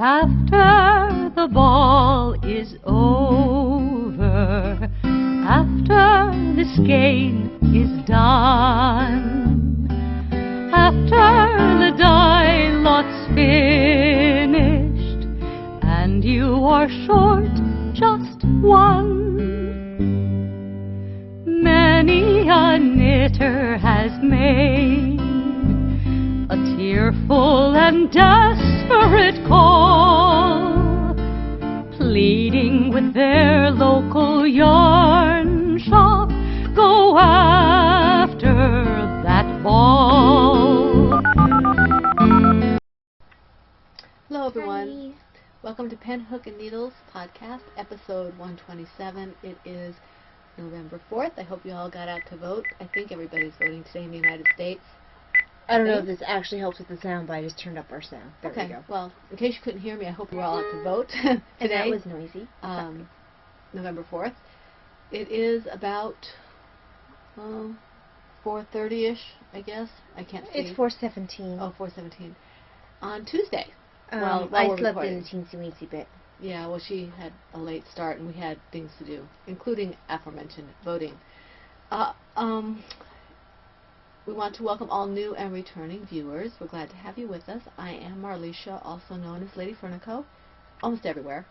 After the ball is over, after this game is done, after the die lot's finished, and you are short just one, many a knitter has made a tearful and desperate call, pleading with their local yarn shop, go after that ball. Hello everyone. Hi. Welcome to Pen, Hook, and Needles podcast, episode 127. It is November 4th. I hope you all got out to vote. I think everybody's voting today in the United States. I don't know if this actually helps with the sound, but I just turned up our sound. There we go. Well, in case you couldn't hear me, I hope you were all out to vote today. And that was noisy. November 4th. It is about 4:30ish, I guess. I can't see. It's 4:17. Oh, 4:17. On Tuesday. I slept in a teensy-weensy bit. Yeah, well, she had a late start, and we had things to do, including aforementioned voting. We want to welcome all new and returning viewers. We're glad to have you with us. I am Marlisha, also known as Lady Fernico, almost everywhere.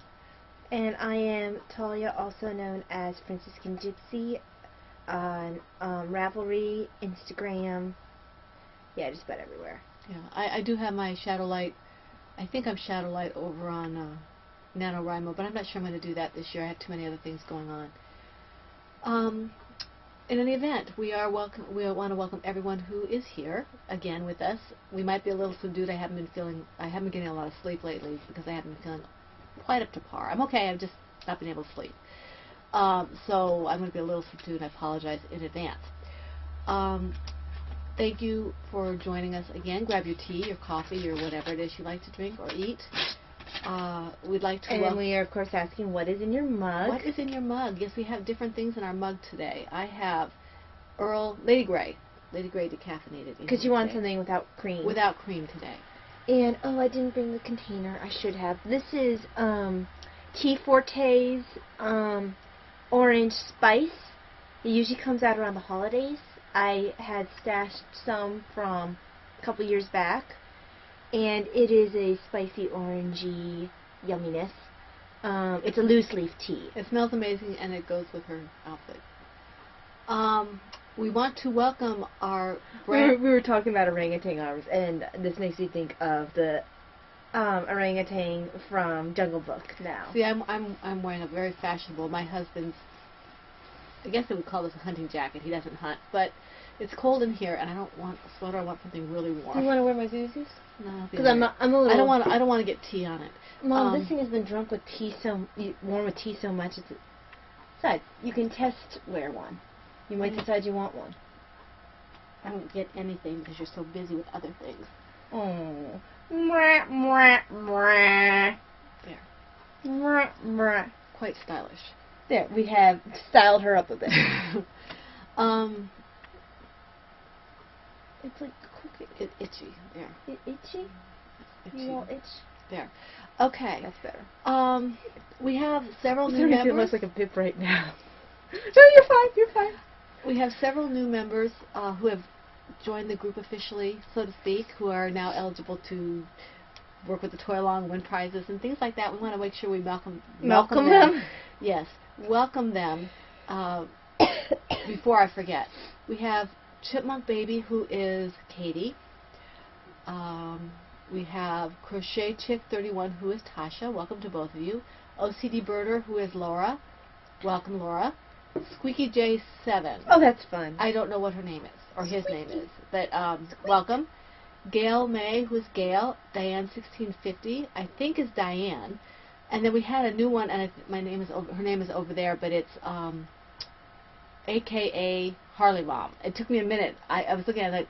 And I am Talia, also known as Franciscan Gypsy, on Ravelry, Instagram, yeah, just about everywhere. Yeah, I do have my Shadowlight. I think I'm Shadowlight over on NaNoWriMo, but I'm not sure I'm going to do that this year. I have too many other things going on. In any event, we want to welcome everyone who is here again with us. We might be a little subdued. I haven't been getting a lot of sleep lately because I haven't been feeling quite up to par. I'm okay. I've just not been able to sleep. So I'm going to be a little subdued. I apologize in advance. Thank you for joining us again. Grab your tea, your coffee, your whatever it is you like to drink or eat. We'd like to. And we are, of course, asking what is in your mug. What is in your mug? Yes, we have different things in our mug today. I have Lady Grey decaffeinated. Because you want something without cream. Without cream today. And, I didn't bring the container. I should have. This is Tea Forte's orange spice. It usually comes out around the holidays. I had stashed some from a couple years back. And it is a spicy, orangey yumminess. It's a loose leaf tea. It smells amazing, and it goes with her outfit. We want to welcome our we were talking about orangutans, and this makes me think of the orangutan from Jungle Book now. See, I'm wearing a very fashionable. My husband's, I guess they would call this a hunting jacket. He doesn't hunt, but it's cold in here, and I don't want a sweater. I want something really warm. Do you want to wear my Zuzus? No, because I'm a little. I don't want to get tea on it. Mom, this thing has been warm with tea so much. Besides, you can test wear one. You might decide you want one. I don't get anything because you're so busy with other things. Oh, mwah, mwah, mwah. There. Mwah, mwah. Quite stylish. There, we have styled her up a bit. It's like itchy. There. Itchy? Itchy. You won't itch? There. Okay. That's better. We have several new members. It looks like a pip right now. No, you're fine. You're fine. We have several new members who have joined the group officially, so to speak, who are now eligible to work with the Toy Along, win prizes, and things like that. We want to make sure we welcome them. Yes. Welcome them before I forget. We have Chipmunk Baby, who is Katie. We have Crochet Chick 31, who is Tasha. Welcome to both of you. OCD Birder, who is Laura. Welcome, Laura. Squeaky J7. Oh, that's fun. I don't know what her name is, or his name is, but welcome. Gail May, who is Gail. Diane 1650, I think is Diane. And then we had a new one, and her name is over there, but it's AKA Harley Mom. It took me a minute. I was looking at it like,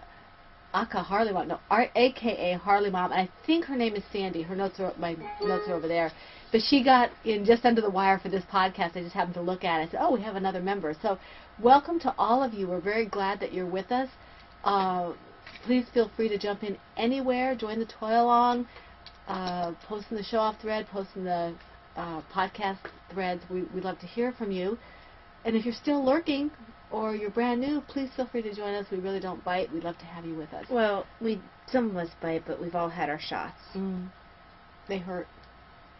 Aka Harley Mom. No, AKA Harley Mom. And I think her name is Sandy. My notes are over there. But she got in just under the wire for this podcast. I just happened to look at it. I said, oh, we have another member. So welcome to all of you. We're very glad that you're with us. Please feel free to jump in anywhere. Join the Toy Along. Posting the show-off thread, posting the podcast threads. We'd love to hear from you. And if you're still lurking or you're brand new, please feel free to join us. We really don't bite. We'd love to have you with us. Well, some of us bite, but we've all had our shots. They hurt.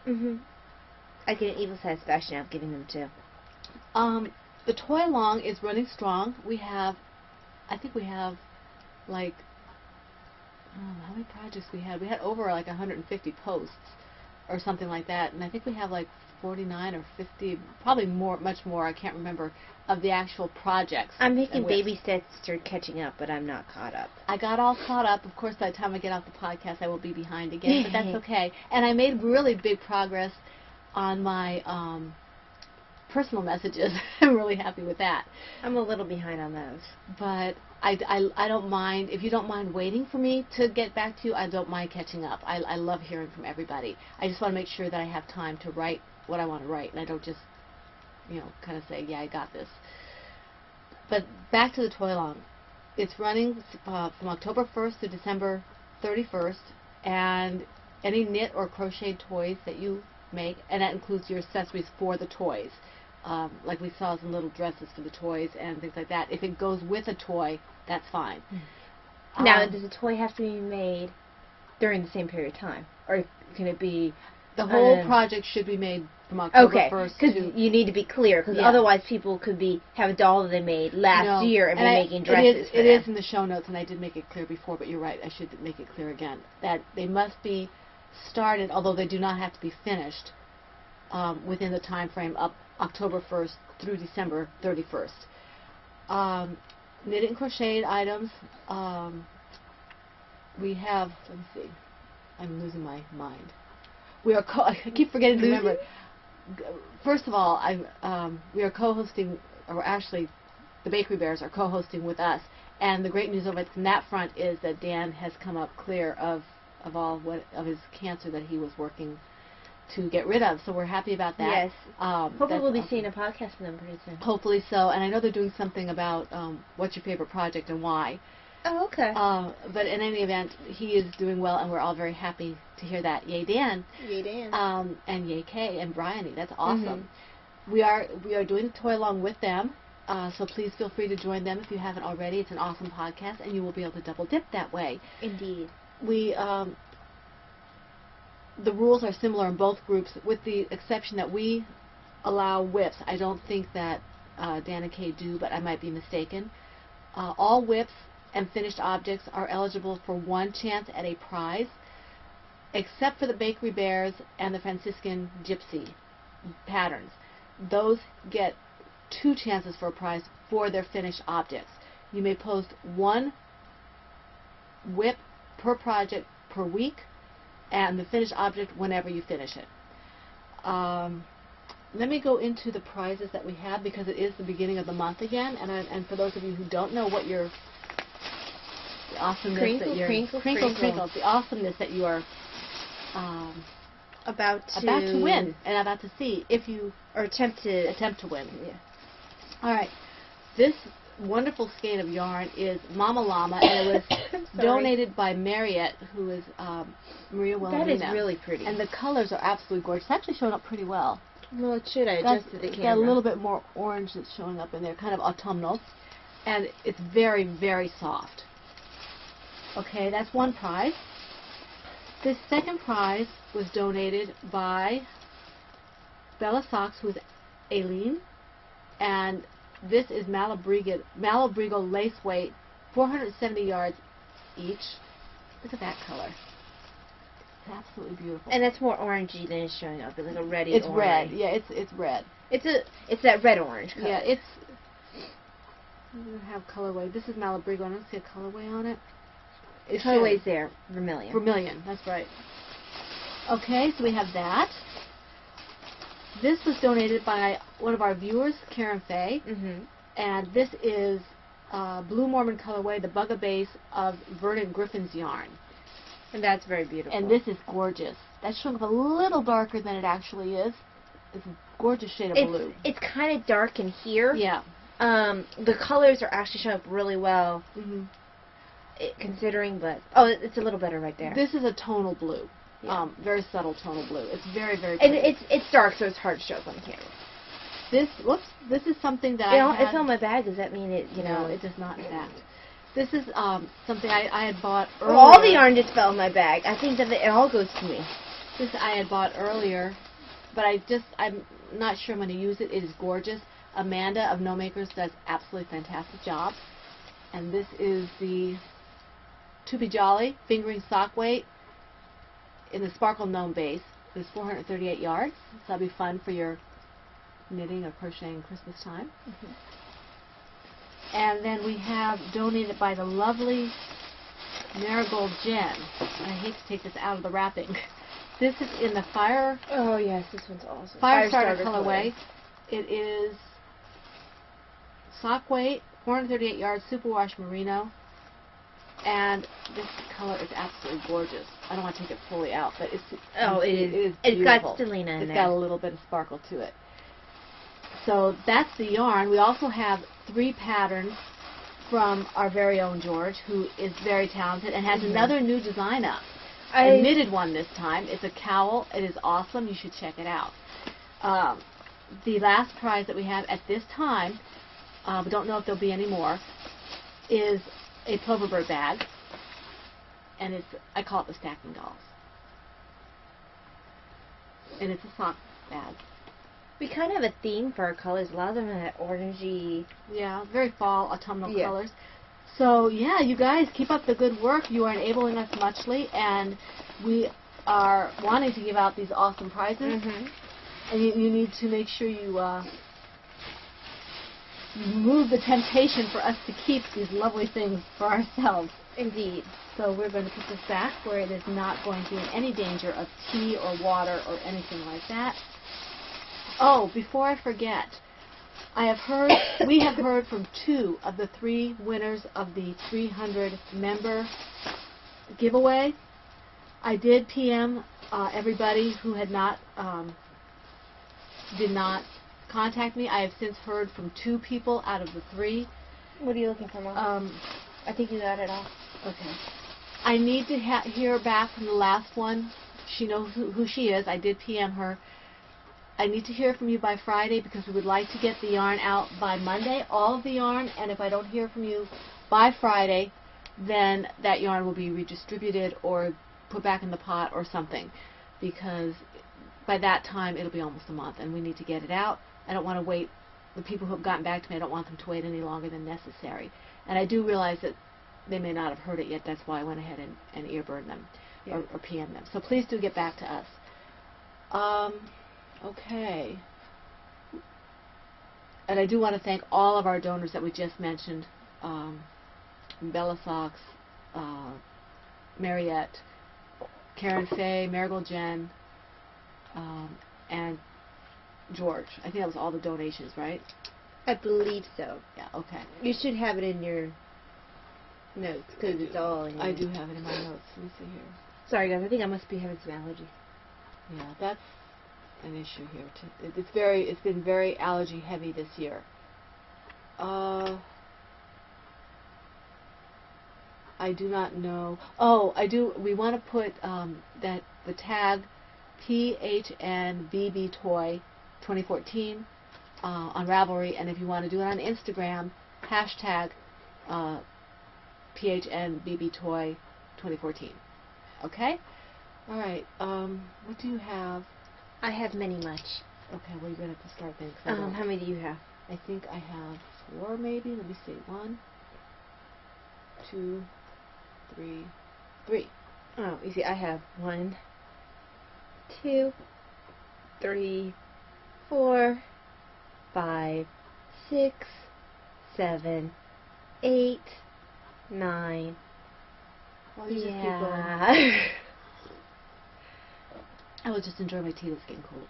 I get an evil satisfaction out of giving them too. The toy along is running strong. I think we have like, how many projects we had? We had over like 150 posts or something like that, and I think we have like 49 or 50, probably much more, I can't remember, of the actual projects. I'm making baby steps to start catching up, but I'm not caught up. I got all caught up. Of course, by the time I get off the podcast, I will be behind again, but that's okay. And I made really big progress on my personal messages. I'm really happy with that. I'm a little behind on those. But I don't mind. If you don't mind waiting for me to get back to you, I don't mind catching up. I love hearing from everybody. I just want to make sure that I have time to write what I want to write, and I don't just, kind of say, yeah, I got this. But back to the toy along. It's running from October 1st to December 31st, and any knit or crocheted toys that you make, and that includes your accessories for the toys. Like we saw some little dresses for the toys and things like that. If it goes with a toy, that's fine. Now, does a toy have to be made during the same period of time? Or can it be... The whole project should be made from October 1st to... because you need to be clear, because otherwise people could have a doll that they made last year and be making dresses It is in the show notes, and I did make it clear before, but you're right, I should make it clear again, that they must be started, although they do not have to be finished, within the time frame of October 1st through December 31st. Knitted and crocheted items, we have, let me see, I'm losing my mind. I keep forgetting to remember. First of all, we are co-hosting, or actually, the Bakery Bears are co-hosting with us. And the great news over from that front is that Dan has come up clear of his cancer that he was working to get rid of. So we're happy about that. Yes. Hopefully we'll be seeing a podcast from them pretty soon. Hopefully so. And I know they're doing something about what's your favorite project and why. Oh, okay. But in any event, he is doing well, and we're all very happy to hear that. Yay, Dan. Yay, Dan. And yay, Kay and Bryony. That's awesome. We are doing the toy along with them, so please feel free to join them if you haven't already. It's an awesome podcast, and you will be able to double dip that way. Indeed. The rules are similar in both groups, with the exception that we allow whips. I don't think that Dan and Kay do, but I might be mistaken. All whips and finished objects are eligible for one chance at a prize, except for the Bakery Bears and the Franciscan Gypsy patterns. Those get 2 chances for a prize for their finished objects. You may post 1 whip per project per week, and the finished object whenever you finish it. Let me go into the prizes that we have, because it is the beginning of the month again, and for those of you who don't know what your the awesomeness that you're crinkle, the awesomeness that you are about to win and about to see if you attempt to win. Yeah. All right. This wonderful skein of yarn is Mama Llama, and it was donated by Marriott, who is Maria Wilhelmina. That is really pretty. And the colors are absolutely gorgeous. It's actually showing up pretty well. Well, it should. I adjusted the camera. It's got a little bit more orange that's showing up in there, kind of autumnal. And it's very, very soft. Okay, that's one prize. This second prize was donated by Bella Socks, who is Aileen, and this is Malabrigo lace weight, 470 yards each. Look at that color. It's absolutely beautiful. And it's more orangey than it's showing up. It's like a reddy It's orange. red. Yeah, it's red. It's that red orange color. Yeah, it doesn't have colorway. This is Malabrigo. I don't see a colorway on it. It's colorway's there. Vermilion. Vermilion, that's right. Okay, so we have that. This was donated by one of our viewers, Karen Fay, and this is Blue Mormon colorway, the Bugga base of Vernon Griffin's yarn. And that's very beautiful. And this is gorgeous. That's showing up a little darker than it actually is. It's a gorgeous shade of blue. It's kind of dark in here. Yeah. The colors are actually showing up really well, considering, but... Oh, it's a little better right there. This is a tonal blue. Yeah. Very subtle tonal blue. It's very, very And pretty. it's dark, so it's hard to show up on camera. This is something that You I know, had. it's on my bag. Does that mean it? You know, No, it does not, in fact. This is something I had bought earlier. well, all the yarn just fell in my bag. I think that it all goes to me. This I had bought earlier, but I'm not sure I'm going to use it. It is gorgeous. Amanda of No Makers does absolutely fantastic job. And this is the To Be Jolly fingering sock weight in the Sparkle Gnome base. It's 438 yards, so that'll be fun for your knitting or crocheting Christmas time. And then we have donated by the lovely Marigold Jen. And I hate to take this out of the wrapping. This is in the Oh yes, this one's awesome. Firestarter colorway. It is sock weight, 438 yards, superwash merino, and this color is absolutely gorgeous. I don't want to take it fully out, but it is It's got beautiful. stellina in It's there. got a little bit of sparkle to it. So that's the yarn. We also have 3 patterns from our very own George, who is very talented and has another new design up. A knitted one this time. It's a cowl. It is awesome. You should check it out. The last prize that we have at this time, we don't know if there'll be any more, is a Plover Bird bag, and I call it the Stacking Dolls. And it's a sock bag. We kind of have a theme for our colors. A lot of them are orangey. Yeah, very fall, autumnal Yeah. colors. So, yeah, you guys, keep up the good work. You are enabling us muchly, and we are wanting to give out these awesome prizes. And you need to make sure you remove the temptation for us to keep these lovely things for ourselves. Indeed. So we're going to put this back where it is not going to be in any danger of tea or water or anything like that. Oh, before I forget, we have heard from 2 of the 3 winners of the 300 member giveaway. I did PM everybody who did not contact me. I have since heard from 2 people out of the 3. What are you looking for, Mom? I think you got it all. Okay. I need to hear back from the last one. She knows who she is. I did PM her. I need to hear from you by Friday because we would like to get the yarn out by Monday, all of the yarn, and if I don't hear from you by Friday, then that yarn will be redistributed or put back in the pot or something, because by that time it'll be almost a month and we need to get it out. I don't want to wait. The people who have gotten back to me, I don't want them to wait any longer than necessary. And I do realize that they may not have heard it yet. That's why I went ahead and earbird them or PM them. So please do get back to us. Okay. And I do want to thank all of our donors that we just mentioned. Bella Socks, Mariette, Karen Faye, Marigold Jen, and George. I think that was all the donations, right? I believe so. Yeah, okay. You should have it in your notes because it's all in your I do have it in my notes. Let me see here. Sorry, guys. I think I must be having some allergies. Yeah, that's an issue here too. It's been very allergy heavy this year. I do not know. Oh, I do. We want to put that the tag PHNBB Toy 2014 on Ravelry, and if you want to do it on Instagram, hashtag PHNBB Toy 2014. Okay. All right. What do you have? I have many much. Okay, well, you're going to have to start then. 'Cause I don't- How many do you have? I think I have 4 maybe. Let me see. 1, 2, 3, 3. Oh, you see, I have 1, 2, 3, 4, 5, 6, 7, 8, 9. Well, you just keep going. Yeah. I will just enjoy my tea that's getting cold.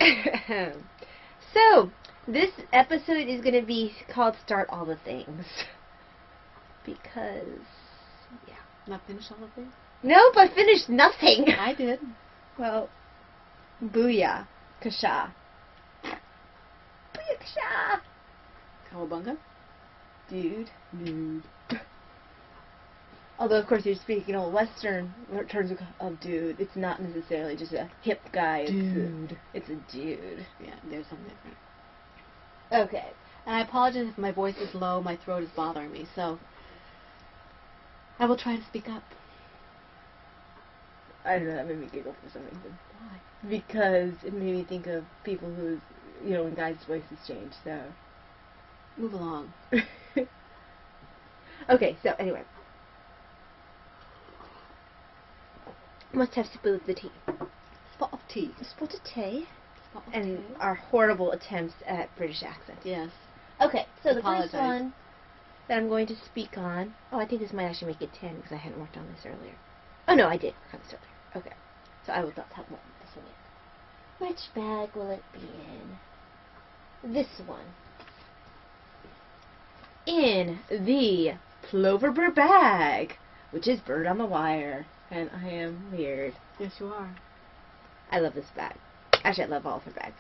So, this episode is going to be called Start All the Things. Because, yeah. Not finished all the things? Nope, I finished nothing. I did. Well, booyah. Kasha. Booyah kasha. Cowabunga? Dude. Although, of course, you're speaking Western terms of dude. It's not necessarily just a hip guy. Dude. It's a dude. Yeah, there's something different. Okay. And I apologize if my voice is low. My throat is bothering me, so I will try to speak up. I don't know, that made me giggle for some reason. Why? Because it made me think of people whose, when guys' voices change, so. Move along. Okay, so anyway. Must have spilled the tea. Spot of tea. Spilled the tea. Spot of And tea. our horrible attempts at British accents. Yes. Okay, so the Apologize. first one that I'm going to speak on. Oh, I think this might actually make it 10 because I hadn't worked on this earlier. Oh no, I did work on this earlier. Okay, so I will not talk about this one yet. Which bag will it be in? This one. In the Ploverbird bag, which is Bird on the Wire, and I am weird. Yes, you are. I love this bag. Actually, I love all of her bags.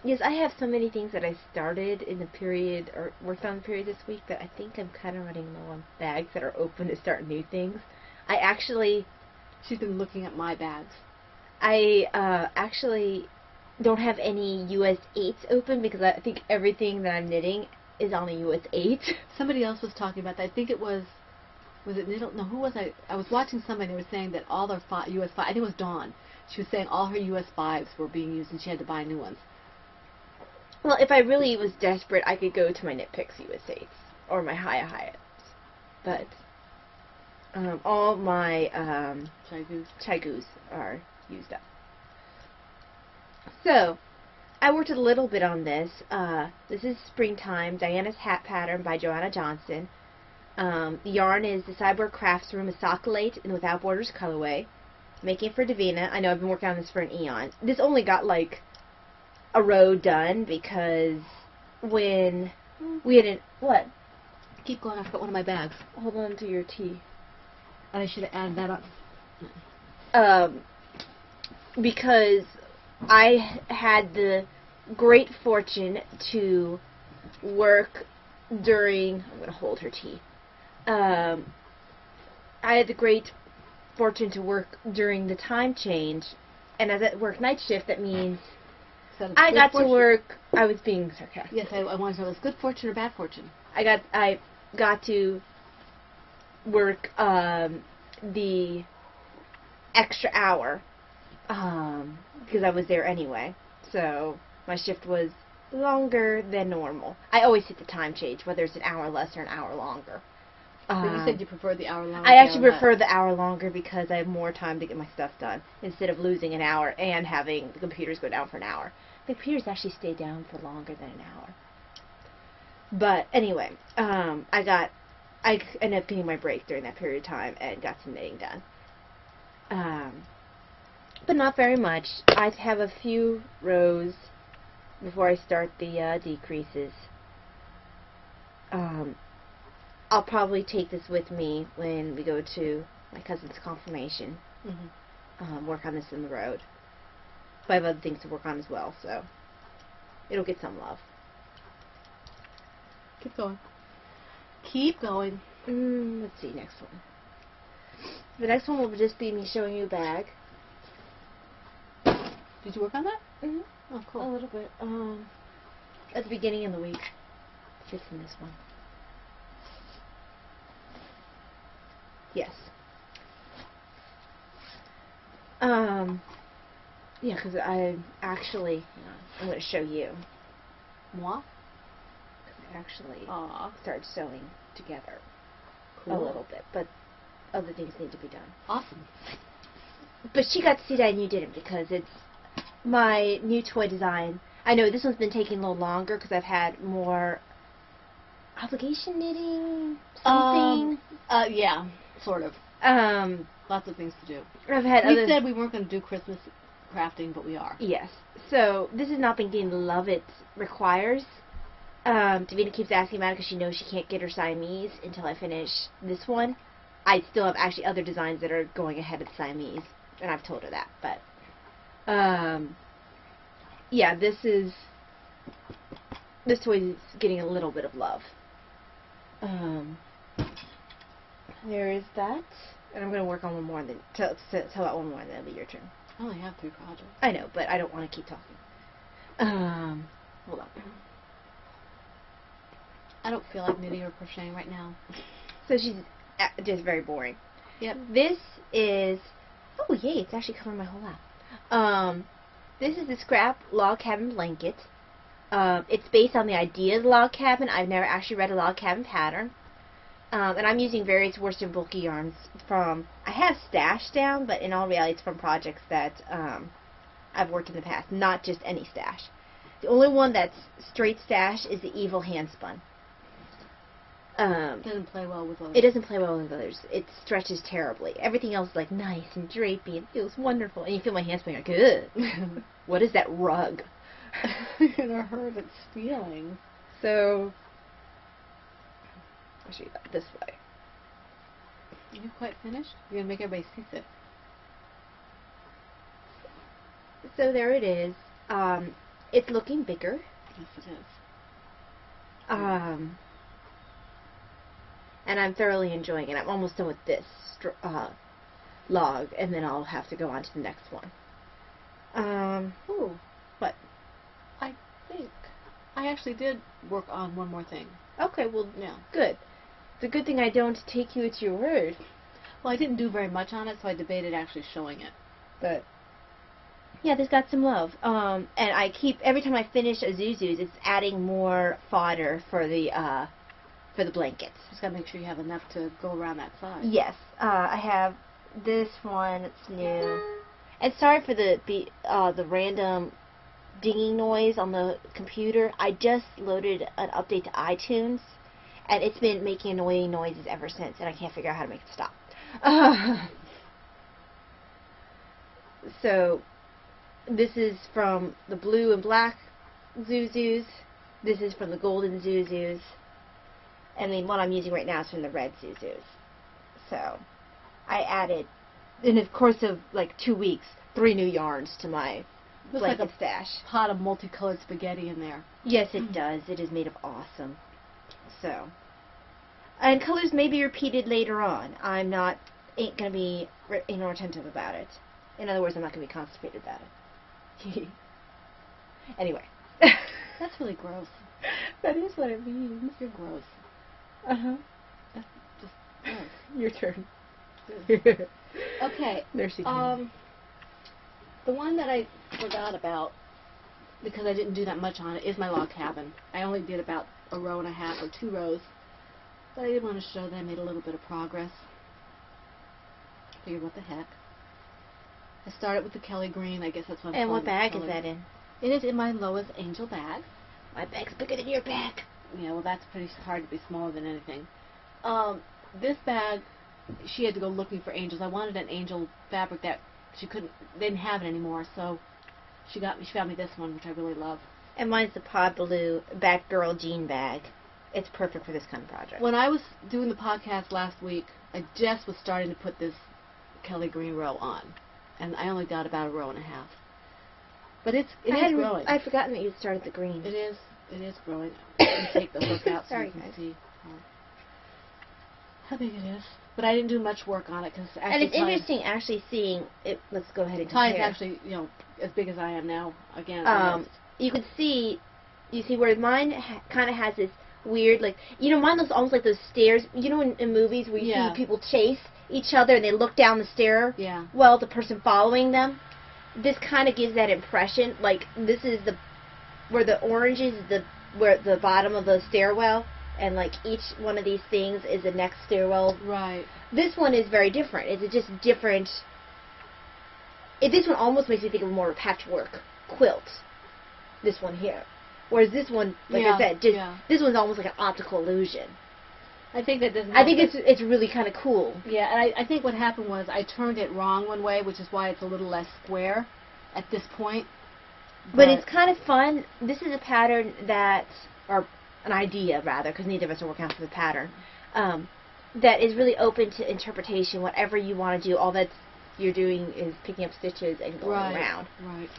Yes, I have so many things that I started in the period, or worked on the period this week, that I think I'm kind of running low on bags that are open to start new things. She's been looking at my bags. I actually don't have any US 8s open because I think everything that I'm knitting is on a US 8. Somebody else was talking about that. I think it was it Niddle? No, who was I? I was watching somebody. They were saying that all their US 5, I think it was Dawn. She was saying all her US 5s were being used and she had to buy new ones. Well, if I really was desperate, I could go to my Knit Picks US 8s or my Hiya-Hiya's. But all my Chaigus are used up. So, I worked a little bit on this. This is Springtime, Diana's Hat Pattern by Joanna Johnson. The yarn is the Cyborg Crafts Room Acrylic in the Without Borders colorway. Making it for Davina. I know I've been working on this for an eon. This only got like a row done because when we had what? Keep going. I forgot one of my bags. Hold on to your tea. And I should have added that up. Because I had the great fortune to work during. I'm going to hold her tea. I had the great fortune to work during the time change, and as I work night shift, that means So I got fortune. to work. I was being sarcastic. Yes, I wanted to know, was good fortune or bad fortune? I got to work the extra hour because I was there anyway. So my shift was longer than normal. I always hit the time change, whether it's an hour less or an hour longer. So you said you preferred the hour long. I actually prefer the hour longer because I have more time to get my stuff done instead of losing an hour and having the computers go down for an hour. The computers actually stay down for longer than an hour. But anyway, I ended up getting my break during that period of time and got some knitting done. But not very much. I have a few rows before I start the decreases. I'll probably take this with me when we go to my cousin's confirmation. Mm-hmm. Work on this in the road. But I have other things to work on as well, so it'll get some love. Keep going. Keep going. Let's see, next one. The next one will just be me showing you a bag. Did you work on that? Mm-hmm. Oh, A cool. little bit. At the beginning of the week. Fits in this one. Yes. Yeah, because I actually, I'm going to show you. Moi? I actually Aw. started sewing together Cool. a little bit, but other things need to be done. Awesome. But she got to see that and you didn't because it's my new toy design. I know this one's been taking a little longer because I've had more obligation knitting, something. Yeah, sort of. Lots of things to do. I've had We other. said we weren't going to do Christmas crafting, but we are. Yes. So this has not been getting the love it requires. Davina keeps asking about it because she knows she can't get her Siamese until I finish this one. I still have actually other designs that are going ahead of the Siamese, and I've told her that. But yeah, this toy is getting a little bit of love. there is that. And I'm going to work on one more and then tell out one more and then it'll be your turn. I only have 3 projects. I know, but I don't want to keep talking. Hold on. I don't feel like knitting or crocheting right now. So she's just very boring. Yep. This is, oh yay, it's actually covering my whole lap. This is the Scrap Log Cabin Blanket. It's based on the idea of the log cabin. I've never actually read a log cabin pattern. And I'm using various worsted bulky yarns from, I have Stash down, but in all reality it's from projects that I've worked in the past, not just any Stash. The only one that's straight Stash is the Evil Handspun. It doesn't play well with others. It doesn't play well with others. It stretches terribly. Everything else is like nice and drapey and feels wonderful. And you feel my hands going, good. What is that rug? You're gonna hurt its feelings. So, I'll show you that this way. Are you quite finished? You're gonna make everybody seasick. So there it is. It's looking bigger. Yes, it is. And I'm thoroughly enjoying it. I'm almost done with this log, and then I'll have to go on to the next one. Ooh, What? I think I actually did work on one more thing. Okay, well, Yeah. good. It's a good thing I don't take you at your word. Well, I didn't do very much on it, so I debated actually showing it. But yeah, this got some love. And I keep, every time I finish a Zuzu's, it's adding more fodder for the blankets. Just gotta make sure you have enough to go around that size. Yes, I have this one. It's new. And sorry for the random dinging noise on the computer. I just loaded an update to iTunes, and it's been making annoying noises ever since, and I can't figure out how to make it stop. So, this is from the blue and black Zuzus. This is from the golden Zuzus. And the one I'm using right now is from the red Zuzus. So, I added, in the course of like 2 weeks, 3 new yarns to my Looks blanket like a stash. pot of multicolored spaghetti in there. Yes, it does. It is made of awesome. So, and colors may be repeated later on. Ain't gonna be inattentive about it. In other words, I'm not gonna be constipated about it. Anyway. That's really gross. That is what it means. You're gross. Uh-huh. That's just gross. Your turn. Okay. Nursing. The one that I forgot about, because I didn't do that much on it, is my log cabin. I only did about 1.5 rows or 2 rows. But I did want to show that I made a little bit of progress. Figured, what the heck. I started with the Kelly Green. I guess that's what I'm And calling what bag it, is that in? It is in my Lois Angel bag. My bag's bigger than your bag. Yeah, well, that's pretty hard to be smaller than anything. This bag, she had to go looking for angels. I wanted an angel fabric that they didn't have it anymore, so she found me this one, which I really love. And mine's the Pod Blue Batgirl jean bag. It's perfect for this kind of project. When I was doing the podcast last week, I just was starting to put this Kelly Green row on, and I only got about 1.5 rows. But it is growing. I'd forgotten that you started the green. It is growing. You take the hook out so Sorry, you can guys. see how big it is. But I didn't do much work on it because actually And it's interesting actually seeing it. Let's go ahead and Ty is compare. actually, as big as I am now. Again, You can see, where mine kind of has this weird, mine looks almost like those stairs. In movies where you Yeah. see people chase each other and they look down the stair. Yeah. Well, the person following them. This kind of gives that impression. Like this is where the orange is where the bottom of the stairwell, and like each one of these things is the next stairwell. Right. This one is very different. It's just different. This one almost makes me think of more of a patchwork quilt. This one here. Whereas this one, like I said, this one's almost like an optical illusion. I think that doesn't. I think it's really kind of cool. Yeah, and I think what happened was I turned it wrong one way, which is why it's a little less square at this point. But it's kind of fun. This is a pattern or an idea rather, because neither of us are working out for the pattern, that is really open to interpretation. Whatever you want to do, all that you're doing is picking up stitches and going around. Right.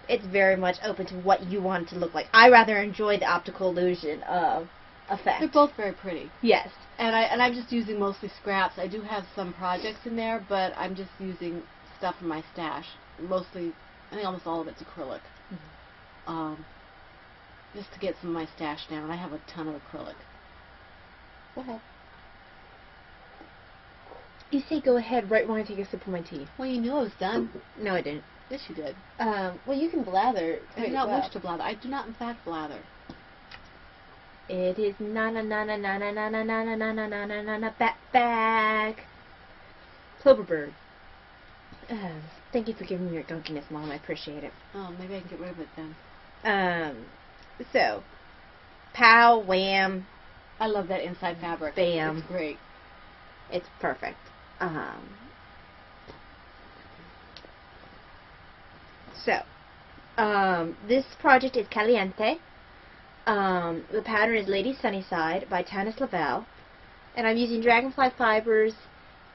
It's very much open to what you want it to look like. I rather enjoy the optical illusion of effect. They're both very pretty. Yes. And I'm just using mostly scraps. I do have some projects in there, but I'm just using stuff from my stash. Mostly, I think almost all of it's acrylic. Just to get some of my stash down. I have a ton of acrylic. Go ahead. You say go ahead right when I take a sip of my tea. Well, you knew I was done. No, I didn't. Yes, you did. Well, you can blather. I do not wish to blather. I do not, in fact, blather. It is na na na na na na na na na na na na na na na back. Cloverbird. Thank you for giving me your gunkiness, Mom. I appreciate it. Oh, maybe I can get rid of it then. So, pow, wham, I love that inside fabric. bam. It's great. It's perfect. This project is Caliente. The pattern is Lady Sunnyside by Tanis Lavelle. And I'm using Dragonfly fibers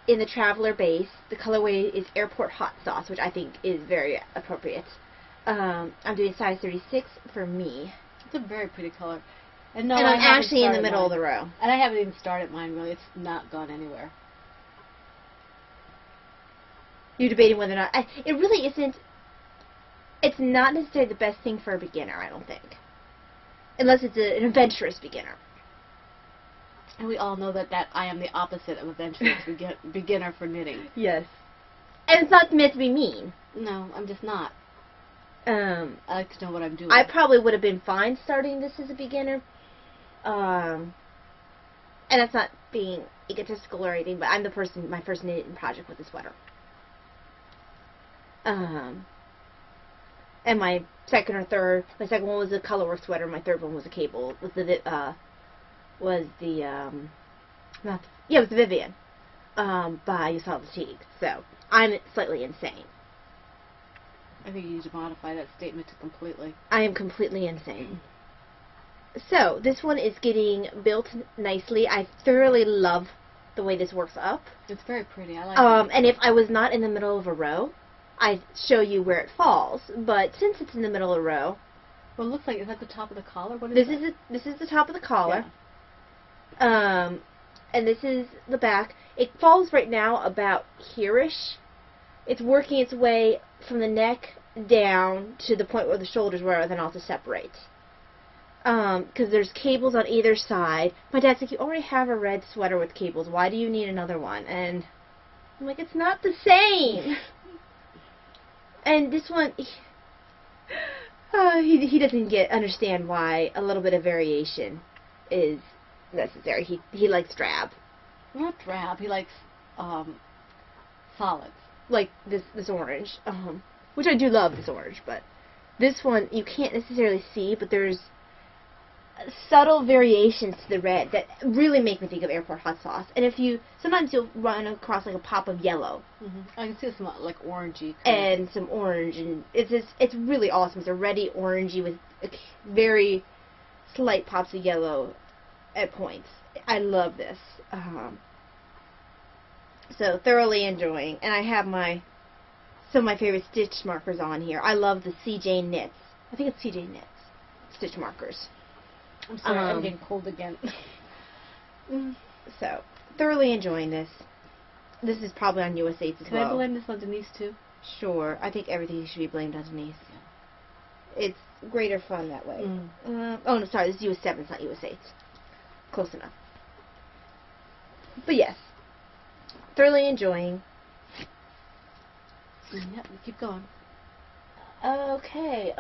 in the Traveler base. The colorway is Airport Hot Sauce, which I think is very appropriate. I'm doing size 36 for me. It's a very pretty color. And no, And I'm I haven't actually in the started middle of mine. the row. And I haven't even started mine, really. It's not gone anywhere. You're debating whether or not... it really isn't... It's not necessarily the best thing for a beginner, I don't think. Unless it's an adventurous beginner. And we all know that I am the opposite of adventurous beginner for knitting. Yes. And it's not meant to be mean. No, I'm just not. I I like to know what I'm doing. probably would have been fine starting this as a beginner. And that's not being egotistical or anything, but I'm my first knitting project with a sweater. And my second one was a colorwork sweater, my third one was a cable, it was the Vivian, by Usalda Teague. So, I'm slightly insane. I think you need to modify that statement to completely. I am completely insane. So, this one is getting built nicely. I thoroughly love the way this works up. It's very pretty. I like it. And if I was not in the middle of a row, I'd show you where it falls. But since it's in the middle of a row... Well, it looks like, is that the top of the collar? What is This is the top of the collar. Yeah. And this is the back. It falls right now about here-ish. It's working its way from the neck down to the point where the shoulders were, and then also separates. Because there's cables on either side. My dad's like, you already have a red sweater with cables. Why do you need another one? And I'm like, it's not the same. And this one, he doesn't understand why a little bit of variation is necessary. He likes drab. Not drab. He likes solids. Like this orange, which I do love this orange, but this one you can't necessarily see, but there's subtle variations to the red that really make me think of Airport Hot Sauce. And sometimes you'll run across like a pop of yellow. I can see some like orangey. And some orange, and it's really awesome. It's a reddy orangey with very slight pops of yellow at points. I love this. So thoroughly enjoying, and I have some of my favorite stitch markers on here. I love the CJ Knits. I think it's CJ Knits stitch markers. I'm sorry, I'm getting cold again. So thoroughly enjoying this. This is probably on US 8 as Can well. I blame this on Denise too? Sure. I think everything should be blamed on Denise. It's greater fun that way. Oh no, sorry. This is US 7. It's not US 8. Close enough. But yes. Thoroughly enjoying. Yep, keep going. Okay,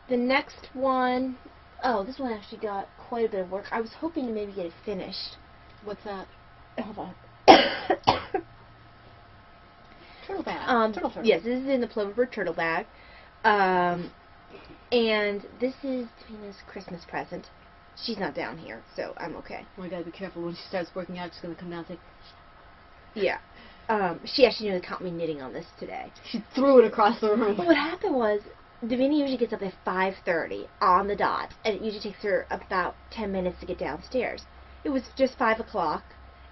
the next one, this one actually got quite a bit of work. I was hoping to maybe get it finished. What's that? Hold on. Turtle bag. Turtle. Yes, this is in the Ploverbird turtle bag. And this is Davina's Christmas present. She's not down here, so I'm okay. Well, I gotta be careful when she starts working out. She's gonna come down and say, Yeah. She actually nearly caught me knitting on this today. she threw it across the room. But what happened was, Davina usually gets up at 5:30 on the dot, and it usually takes her about 10 minutes to get downstairs. It was just 5 o'clock,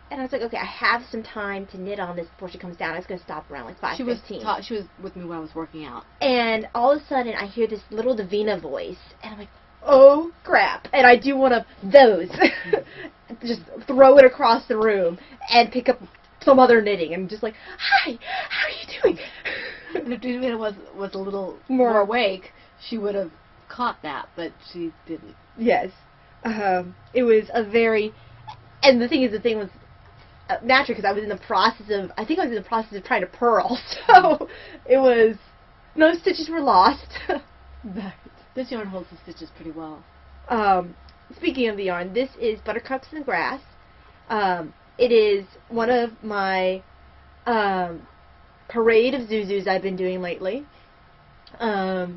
and I was like, okay, I have some time to knit on this before she comes down. I was going to stop around like 5:15. She was with me when I was working out. And all of a sudden, I hear this little Davina voice, and I'm like, oh crap, and I do one of those. Just throw it across the room and pick up some other knitting and just like, hi, how are you doing? And if Davina was a little More- more awake, she would have caught that, but she didn't. Yes. It was a very, and the thing was naturally because I was in the process of trying to purl, so it was, no stitches were lost. This yarn holds the stitches pretty well. Speaking of the yarn, this is Buttercups in the Grass. It is one of my parade of Zuzus I've been doing lately. I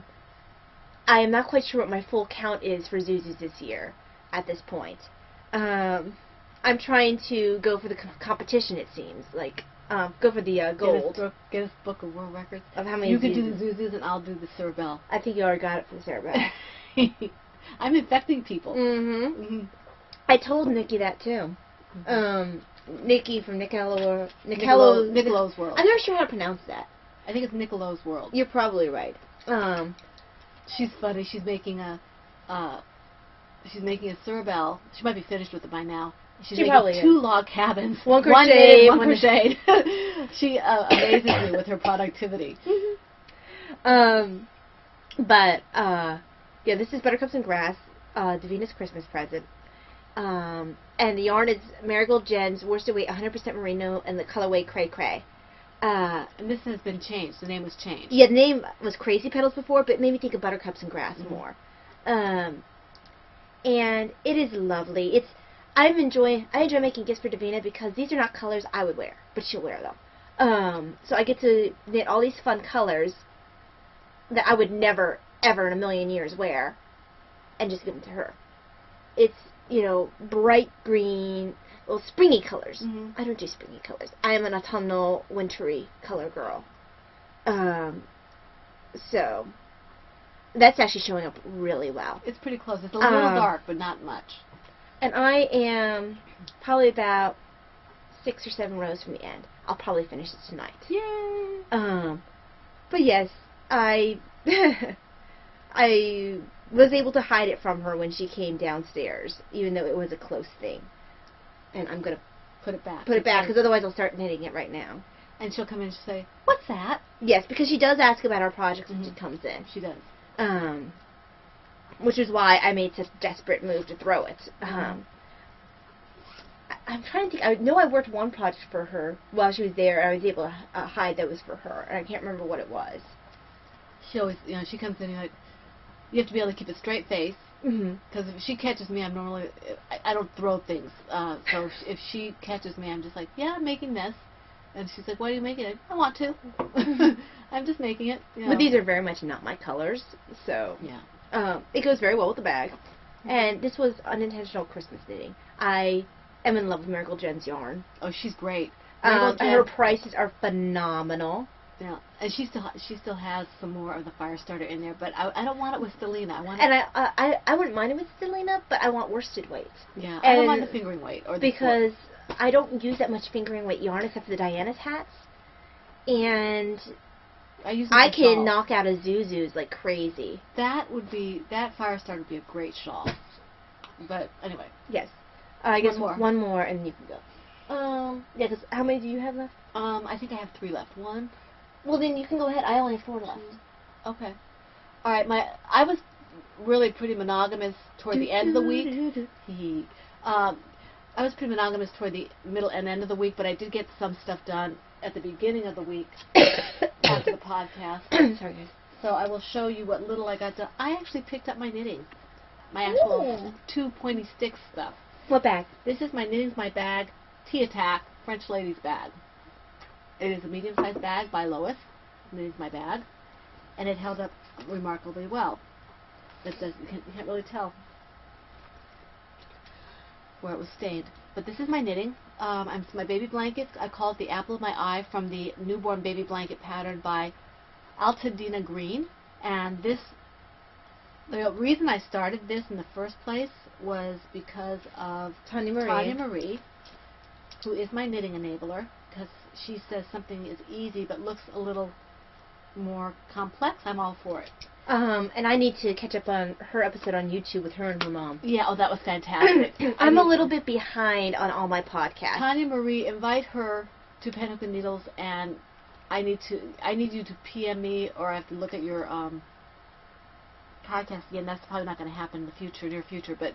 am not quite sure what my full count is for Zuzus this year at this point. I'm trying to go for the competition, it seems. Like, go for the gold. Guinness Book of World Records. Of how many You could do Zuzus. the Zuzus and I'll do the Cerebel. I think you already got it for the Cerebel. I'm infecting people. Mm-hmm. Mm-hmm. I told Nikki that, too. Nikki from Nickelo's World. I'm not sure how to pronounce that. I think it's Nickelo's World. You're probably right. She's funny. She's making a Cerebel. She might be finished with it by now. She's She probably making 2 is. log cabins. One knitted, crocheted, one one crocheted. She amazes me with her productivity. Yeah, this is Buttercups and Grass, Davina's Christmas present. And the yarn is Marigold Gems, worsted weight 100% merino, and the colorway Cray Cray. And this has been changed. The name was changed. Yeah, the name was Crazy Petals before, but it made me think of Buttercups and Grass more. And it is lovely. I enjoy making gifts for Davina because these are not colors I would wear, but she'll wear them. So I get to knit all these fun colors that I would never, ever in a million years wear, and just give them to her. It's, bright green, well, springy colors. Mm-hmm. I don't do springy colors. I am an autumnal, wintry color girl. So that's actually showing up really well. It's pretty close. It's a little dark, but not much. And I am probably about 6 or 7 rows from the end. I'll probably finish it tonight. Yay! But yes, I I was able to hide it from her when she came downstairs, even though it was a close thing. And I'm gonna Put it back. because otherwise I'll start knitting it right now. And she'll come in and say, "What's that?" Yes, because she does ask about our projects when she comes in. She does. Which is why I made such a desperate move to throw it. I'm trying to think. I know I worked one project for her while she was there. I was able to hide that was for her, and I can't remember what it was. She always, she comes in and like, you have to be able to keep a straight face. Mm-hmm. Because if she catches me, I'm normally, I don't throw things. So if she catches me, I'm just like, yeah, I'm making this. And she's like, why are you making it? I want to. I'm just making it. But these are very much not my colors, so Yeah. it goes very well with the bag. And this was unintentional Christmas knitting. I am in love with Marigold Jen's yarn. Oh, she's great. Her prices are phenomenal. Yeah, and she still has some more of the Firestarter in there, but I don't want it with Stellina. I want it. And I wouldn't mind it with Stellina, but I want worsted weight. Yeah, I don't and mind the fingering weight or the because I don't use that much fingering weight yarn except for the Diana's hats, and I can knock out a Zuzu's like crazy. That Firestarter would be a great shawl. But anyway, Yes, I guess more. one more and then you can go. Yeah, because how many do you have left? I think I have 3 left. 1. Well, then you can go ahead. I only have 4 left. Okay. All right. I was really pretty monogamous toward the end of the week. I was pretty monogamous toward the middle and end of the week, but I did get some stuff done at the beginning of the week after the podcast. Sorry, guys. So I will show you what little I got done. I actually picked up my knitting, my actual 2 pointy stick stuff. What bag? This is my Knitting's My Bag Tea Attack French Lady's Bag. It is a medium-sized bag by Lois. Knitting's My Bag. And it held up remarkably well. You can't really tell where it was stained. But this is my knitting. My baby blankets. I call it the apple of my eye from the newborn baby blanket pattern by Altadena Green. And the reason I started this in the first place was because of Tanya Marie, who is my knitting enabler, because she says something is easy but looks a little more complex. I'm all for it. And I need to catch up on her episode on YouTube with her and her mom. Yeah, oh, that was fantastic. I'm a little bit behind on all my podcasts. Tanya Marie, invite her to Pen Hook and Needles, and I need you to PM me, or I have to look at your podcast again. That's probably not going to happen in the near future, but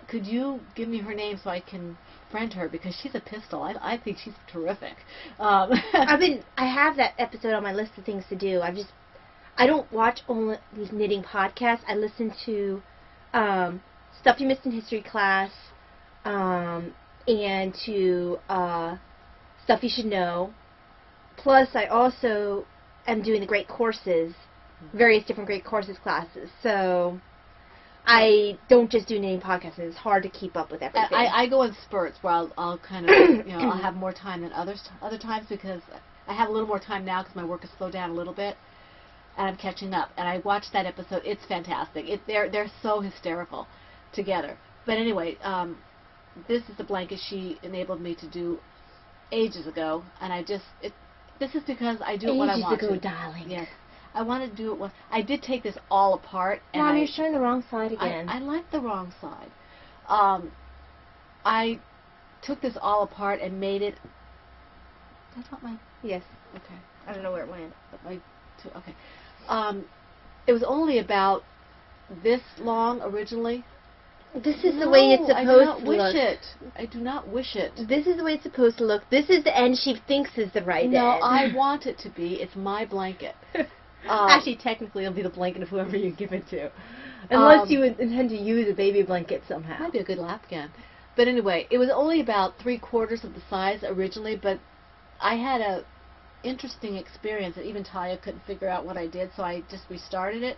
could you give me her name so I can friend her, because she's a pistol. I think she's terrific. I have that episode on my list of things to do. I don't watch only these knitting podcasts. I listen to Stuff You Missed in History Class, and to Stuff You Should Know. Plus, I also am doing the Great Courses, various different Great Courses classes. So I don't just do knitting podcasts. It's hard to keep up with everything. I go in spurts where I'll kind of, I'll have more time than other times, because I have a little more time now because my work has slowed down a little bit, and I'm catching up. And I watched that episode. It's fantastic. They're so hysterical together. But anyway, this is the blanket she enabled me to do ages ago, and this is because I do it when I want ages ago, to. darling. Yes. I want to do it when I did take this all apart. And Mom, you're showing the wrong side again. I like the wrong side. I took this all apart and made it. That's not my. Yes. Okay. I don't know where it went. Okay. It was only about this long originally. This is the way it's supposed to look. I do not wish it. I do not wish it. This is the way it's supposed to look. This is the end she thinks is the right end. No, I want it to be. It's my blanket. Actually, technically, it'll be the blanket of whoever you give it to. Unless you intend to use a baby blanket somehow. Might be a good lapgan. But anyway, it was only about 3/4 of the size originally, but I had a interesting experience that even Talia couldn't figure out what I did, so I just restarted it.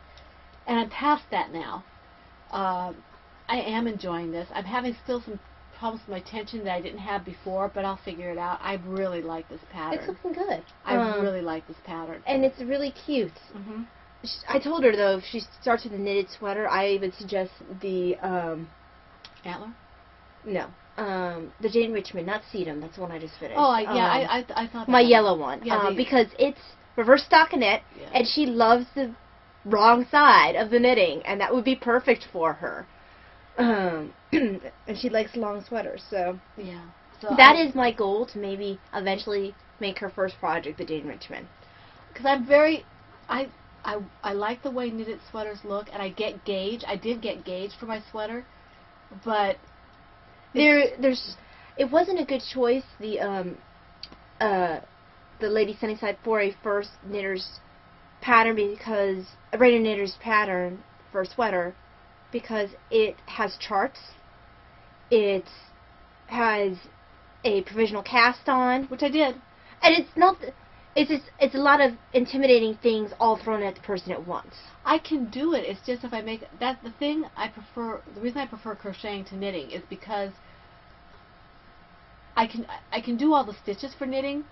And I'm past that now. I am enjoying this. I'm having still some problems with my tension that I didn't have before, but I'll figure it out. I really like this pattern. It's looking good. I really like this pattern. And it's really cute. Mm-hmm. I told her, though, if she starts with a knitted sweater, I would suggest the... Antler? No. The Jane Richmond, not Sedum. That's the one I just finished. Oh, I thought that my was yellow one. Yeah, because it's reverse stockinette, yeah. and she loves the wrong side of the knitting, and that would be perfect for her. And she likes long sweaters, so... Yeah. So that is my goal, to maybe eventually make her first project the Jane Richmond. Because I'm very... I like the way knitted sweaters look, and I get gauge. I did get gauge for my sweater, but... It wasn't a good choice, the Lady Sunnyside 4A First Knitter's pattern, because... Rainer Knitter's pattern for a sweater, because it has charts, it has a provisional cast on, which I did, and it's a lot of intimidating things all thrown at the person at once. I can do it. It's just if I make that the thing I prefer. The reason I prefer crocheting to knitting is because I can do all the stitches for knitting.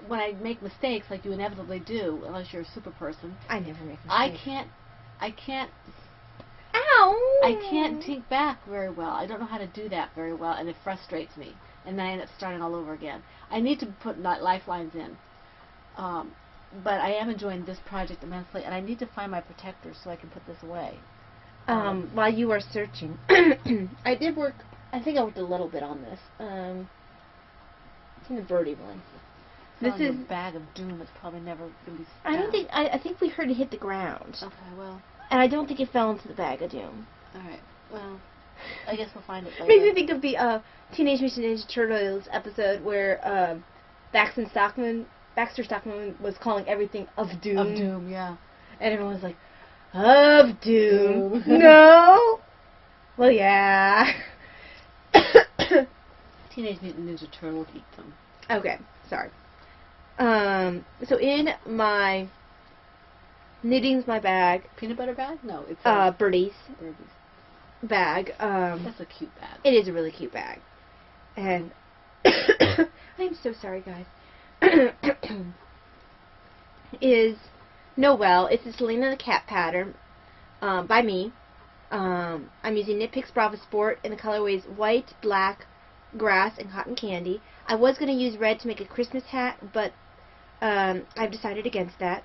When I make mistakes, like you inevitably do, unless you're a super person, I never make mistakes. I can't. Ow! I can't think back very well. I don't know how to do that very well, and it frustrates me. And then I end up starting all over again. I need to put lifelines in. But I am enjoying this project immensely, and I need to find my protector so I can put this away. While you are searching, I think I worked a little bit on this. It's in the birdie one. This is a bag of doom. It's probably never going to be found. I think we heard it hit the ground. Okay, well. And I don't think it fell into the bag of doom. Alright, well, I guess we'll find it later. Makes me think of the Teenage Mutant Ninja Turtles episode where Baxter Stockman was calling everything of doom. Of doom, yeah. And everyone was like, of doom. No? Well, yeah. Teenage Mutant Ninja Turtle eat them. Okay, sorry. So in my knitting's my bag. Peanut butter bag? No, it's Birdie's bag. That's a cute bag. It is a really cute bag. And I'm so sorry, guys. Is Noelle. It's a Selena the Cat pattern by me. I'm using Knit Picks Brava Sport in the colorways white, black, grass, and cotton candy. I was going to use red to make a Christmas hat, but I've decided against that.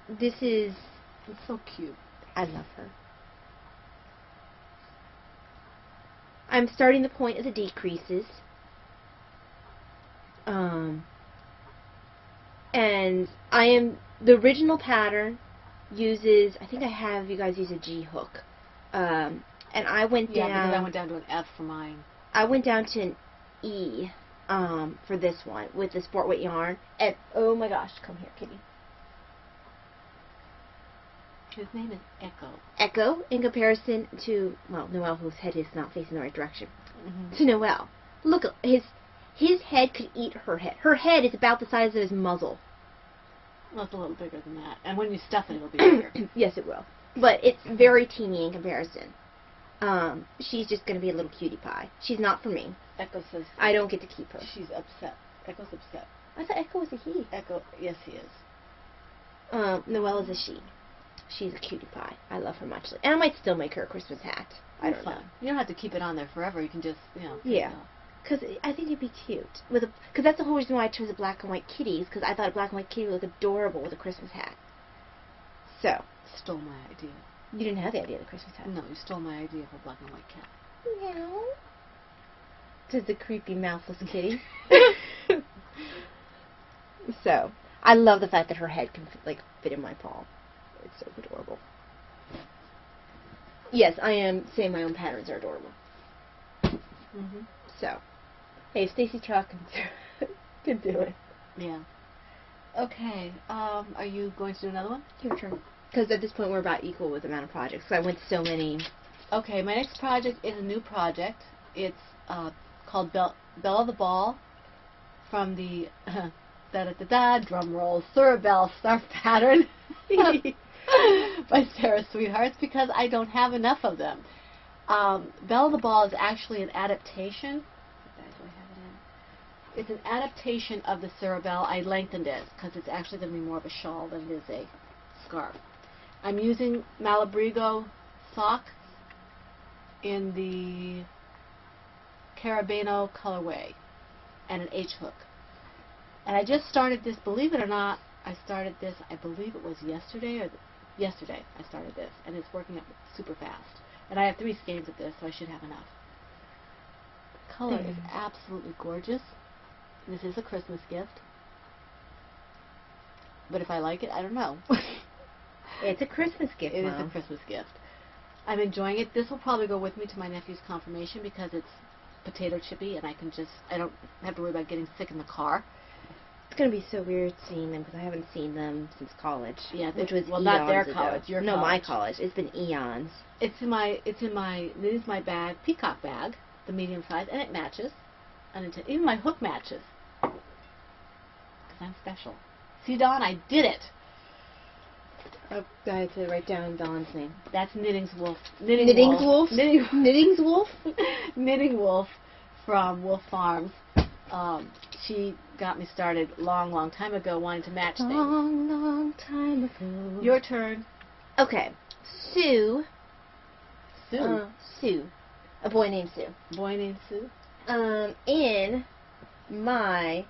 This is, It's so cute. I love her. I'm starting the point of the decreases. And the original pattern uses, I think I have you guys use a G hook. And I went Yeah, down. because I went down to an F for mine. I went down to an E for this one with the sport weight yarn. And oh my gosh, come here, kitty. His name is Echo. Echo in comparison to, well, Noelle, whose head is not facing the right direction. Mm-hmm. To Noelle. Look, his head could eat her head. Her head is about the size of his muzzle. Well, it's a little bigger than that. And when you stuff it, it'll be bigger. Yes, it will. But it's very teeny in comparison. She's just going to be a little cutie pie. She's not for me. Echo says I don't get to keep her. she's upset. Echo's upset. I thought Echo was a he. Echo, yes, he is. Noelle is a she. She's a cutie pie. I love her much. And I might still make her a Christmas hat. I don't know. You don't have to keep it on there forever. You can just, take Yeah. it off. Because I think it'd be cute. Because that's the whole reason why I chose a black and white kitties, because I thought a black and white kitty would look adorable with a Christmas hat. So, Stole my idea. you didn't have the idea of the Christmas hat. No, you stole my idea of a black and white cat. Meow. To the creepy mouthless kitty. So, I love the fact that her head can fit in my palm. It's so adorable. Yes, I am saying my own patterns are adorable. Mm-hmm. So, hey, Stacy Chalk can do it. Yeah. Okay. Are you going to do another one? Your turn. Because at this point we're about equal with the amount of projects. So I went so many. Okay, my next project is a new project. It's called Bella the Ball from the da-da-da-da, drum roll, Cerebelle Scarf Pattern by Sarah Sweethearts, because I don't have enough of them. Bella the Ball is actually an adaptation. It's an adaptation of the Cerebelle. I lengthened it because it's actually going to be more of a shawl than it is a scarf. I'm using Malabrigo sock in the Carabeno colorway and an H hook. And I just started this, believe it or not, I started this, I believe it was yesterday I started this, and it's working up super fast. And I have 3 skeins of this, so I should have enough. The color is absolutely gorgeous. This is a Christmas gift. But if I like it, I don't know. It's a Christmas gift, It is Mom. a Christmas gift. I'm enjoying it. This will probably go with me to my nephew's confirmation because it's potato chippy, and I don't have to worry about getting sick in the car. It's going to be so weird seeing them because I haven't seen them since college. Yeah, which was well, not their eons ago. college, your No, my college. college. It's been eons. It is my bag, peacock bag, the medium size, and it matches. Even my hook matches. Because I'm special. See, Dawn, I did it. Oh, I had to write down Dawn's name. That's Knitting's Wolf. Knitting's Wolf? Knitting's Wolf? Knitting Wolf from Wolf Farms. She got me started long time ago wanting to match things. Long time ago. Your turn. Okay. Sue. Sue. Sue. A boy named Sue. Boy named Sue. In my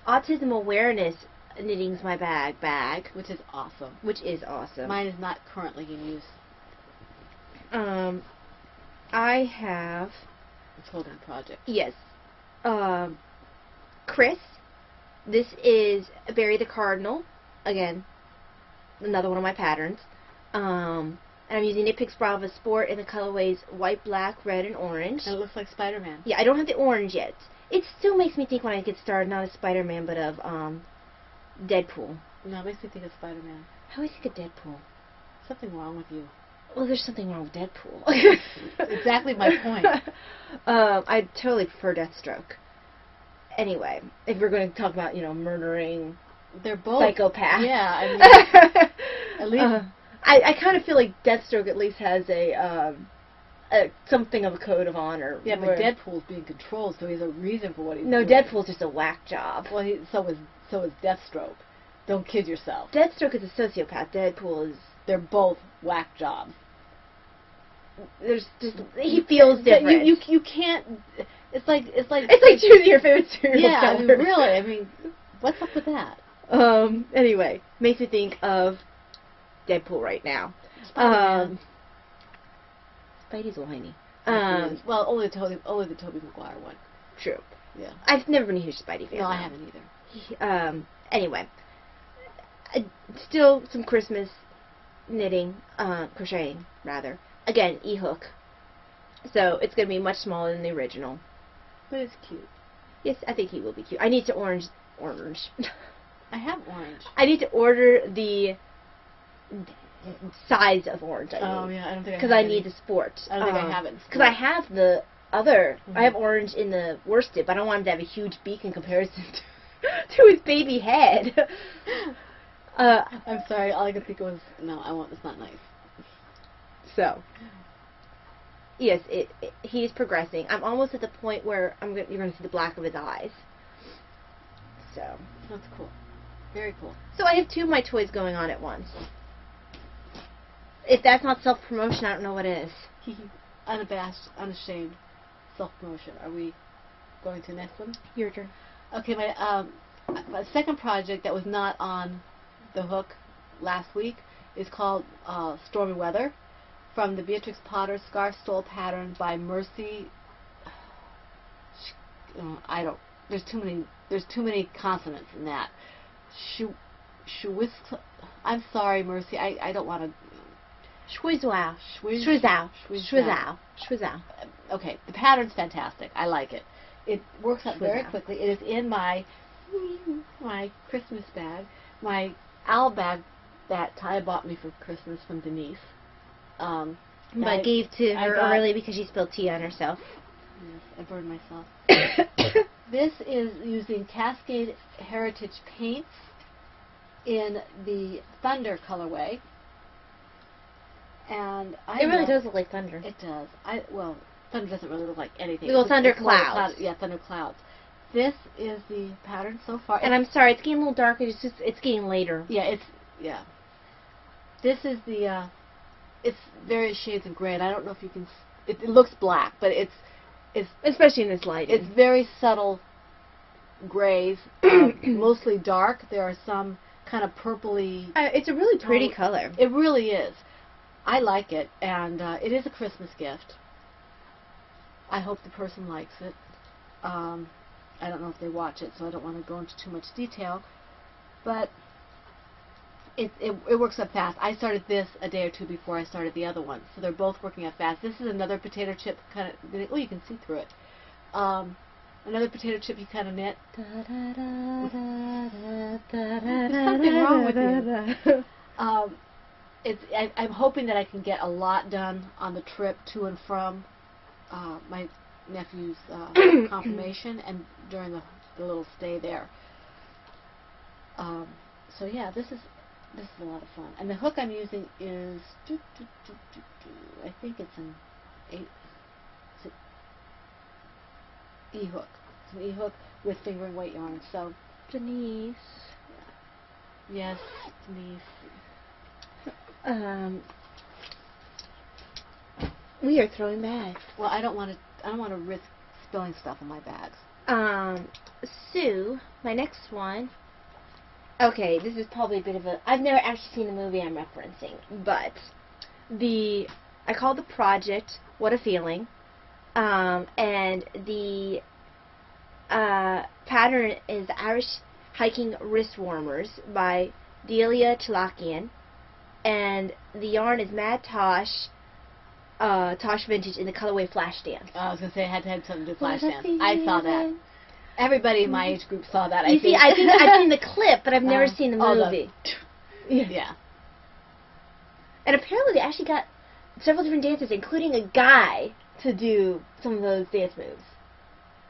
autism awareness knitting's my bag, Which is awesome. which is awesome. Mine is not currently in use. I have, It's holding a project. yes, Chris. This is Barry the Cardinal. Again, another one of my patterns. And I'm using Knit Picks Brava Sport in the colorways white, black, red, and orange. And it looks like Spider-Man. Yeah, I don't have the orange yet. It still makes me think when I get started, not of Spider-Man, but of Deadpool. No, it makes me think of Spider-Man. I always think of Deadpool. Something wrong with you. Well, there's something wrong with Deadpool. Exactly my point. I totally prefer Deathstroke. Anyway, if we're going to talk about, murdering They're both psychopaths. Yeah, I mean, at least I kind of feel like Deathstroke at least has a something of a code of honor. yeah, but where- Deadpool's being controlled, so he's a reason for what he's No, doing. Deadpool's just a whack job. Well, so is Deathstroke. Don't kid yourself. Deathstroke is a sociopath. Deadpool is... They're both whack jobs. There's just... He feels different. You can't. It's like It's like choosing your favorite cereal yeah. I mean, color. really. I mean, what's up with that? Anyway, makes me think of Deadpool right now. Spider-Man. Spidey's whiny. Well, only the Tobey Maguire one. True. Yeah. I've never been a huge Spidey fan. No, I though. haven't either. Anyway, still some Christmas knitting, crocheting rather. Again, e-hook. So it's going to be much smaller than the original. But it's cute. Yes, I think he will be cute. I need to orange. I have orange. I need to order the size of orange. Oh yeah, I don't think because I need the sport. I don't think I have it. Because I have the other. Mhm. I have orange in the worsted, but I don't want him to have a huge beak in comparison to his baby head. I'm sorry. All I could think was no. I won't. It's not nice. So, yes, he's progressing. I'm almost at the point where you're going to see the black of his eyes. So That's cool. Very cool. So I have two of my toys going on at once. If that's not self-promotion, I don't know what is. Unabashed, unashamed, self-promotion. Are we going to the next one? Your turn. Okay, my second project that was not on the hook last week is called Stormy Weather, from the Beatrix Potter Scarf Stole pattern by Mercy. There's too many consonants in that. I'm sorry, Mercy. I don't want to. Schwizow. Schwizow. Schwizow. Schwizow. Okay, the pattern's fantastic. I like it. It works out very Schwizow. quickly. It is in my Christmas bag, my owl bag that Ty bought me for Christmas from Denise. But gave to her early because she spilled tea on herself. Yes, I burned myself. This is using Cascade Heritage paints in the Thunder colorway. And It really does look like thunder. It does. Thunder doesn't really look like anything. Little thunder it's more like clouds. Thunder clouds. This is the pattern so far. And I'm sorry, it's getting a little darker. It's getting later. Yeah. This is the. It's various shades of gray. And I don't know if you can. It looks black, but it's Especially in this lighting. it's very subtle grays, mostly dark. There are some kind of purpley. It's a really pretty color. It really is. I like it, and it is a Christmas gift. I hope the person likes it. I don't know if they watch it, so I don't want to go into too much detail. But it works up fast. I started this a day or two before I started the other one, so they're both working up fast. This is another potato chip kind of. Oh, you can see through it. Another potato chip you kind of knit. There's something wrong with you. I'm hoping that I can get a lot done on the trip to and from my nephew's confirmation and during the little stay there. So yeah, this is a lot of fun. And the hook I'm using is I think it's an e-hook. It's an e-hook with fingering weight yarn. So Denise. yes, Denise. We are throwing bags. Well, I don't want to risk spilling stuff in my bags. Sue, my next one. Okay, this is probably a bit of a. I've never actually seen the movie I'm referencing, but I call the project "What a Feeling," and the pattern is Irish Hiking Wrist Warmers by Delia Chalakian, and the yarn is Mad Tosh. Tosh Vintage in the colorway Flash Dance. I was going to say it had something to do with Flash Dance. I saw that. Everybody in my age group saw that. You see, I think I've seen the clip, but I've never seen the movie. Yeah. And apparently they actually got several different dancers, including a guy, to do some of those dance moves.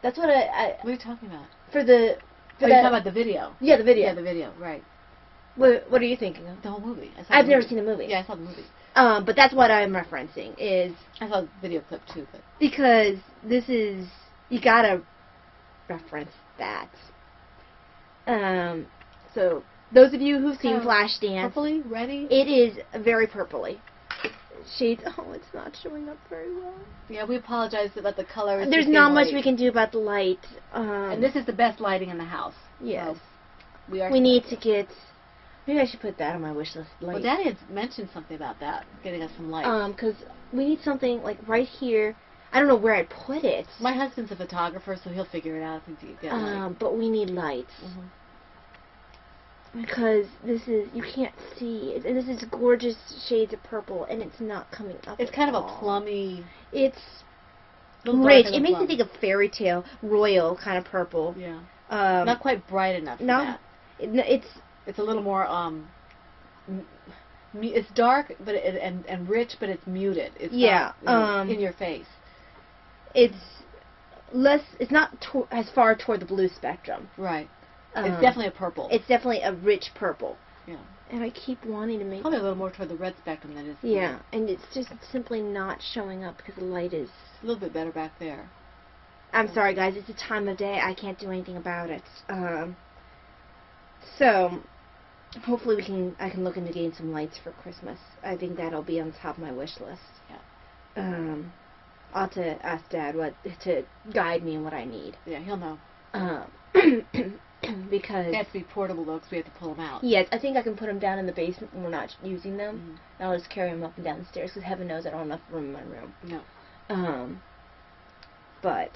That's what What are you talking about? for the... You're talking about the video. Yeah, the video. Yeah, the video, right. What are you thinking of? The whole movie. I've never seen the movie. Yeah, I saw the movie. But that's what I'm referencing, is... I saw the video clip too, but... Because this is... You gotta reference that. So, those of you who've seen Flash Dance... Purpley? Ready? It is very purpley. Shades... Oh, it's not showing up very well. Yeah, we apologize about the color. There's not much we can do about the light. And this is the best lighting in the house. Yes. So We need to get. Maybe I should put that on my wish list. Well, Daddy had mentioned something about that, getting us some lights. Because we need something like right here. I don't know where I'd put it. My husband's a photographer, so he'll figure it out if we get lights. But we need lights. Because this is, you can't see it. And this is gorgeous shades of purple, and it's not coming up. It's at kind of all. a plummy. It's little rich. darker It than makes plum. me think of fairy tale, royal kind of purple. Yeah. Not Not quite bright enough for no, that. it's It's a little more it's dark, but and rich, but it's muted. It's Yeah, not, in your face. it's less. It's not as far toward the blue spectrum. Right. It's definitely a purple. It's definitely a rich purple. Yeah. And I keep wanting to make. Probably a little more toward the red spectrum than it is. Yeah, and it's just simply not showing up because the light is. A little bit better back there. I'm sorry, guys. It's a time of day. I can't do anything about it. So, hopefully I can look into getting some lights for Christmas. I think that'll be on top of my wish list. Yeah. I'll have to ask Dad to guide me in what I need. Yeah, he'll know. Because They have to be portable though, because we have to pull them out. yes, I think I can put them down in the basement when we're not using them. And I'll just carry them up and down the stairs because heaven knows I don't have enough room in my room. No. But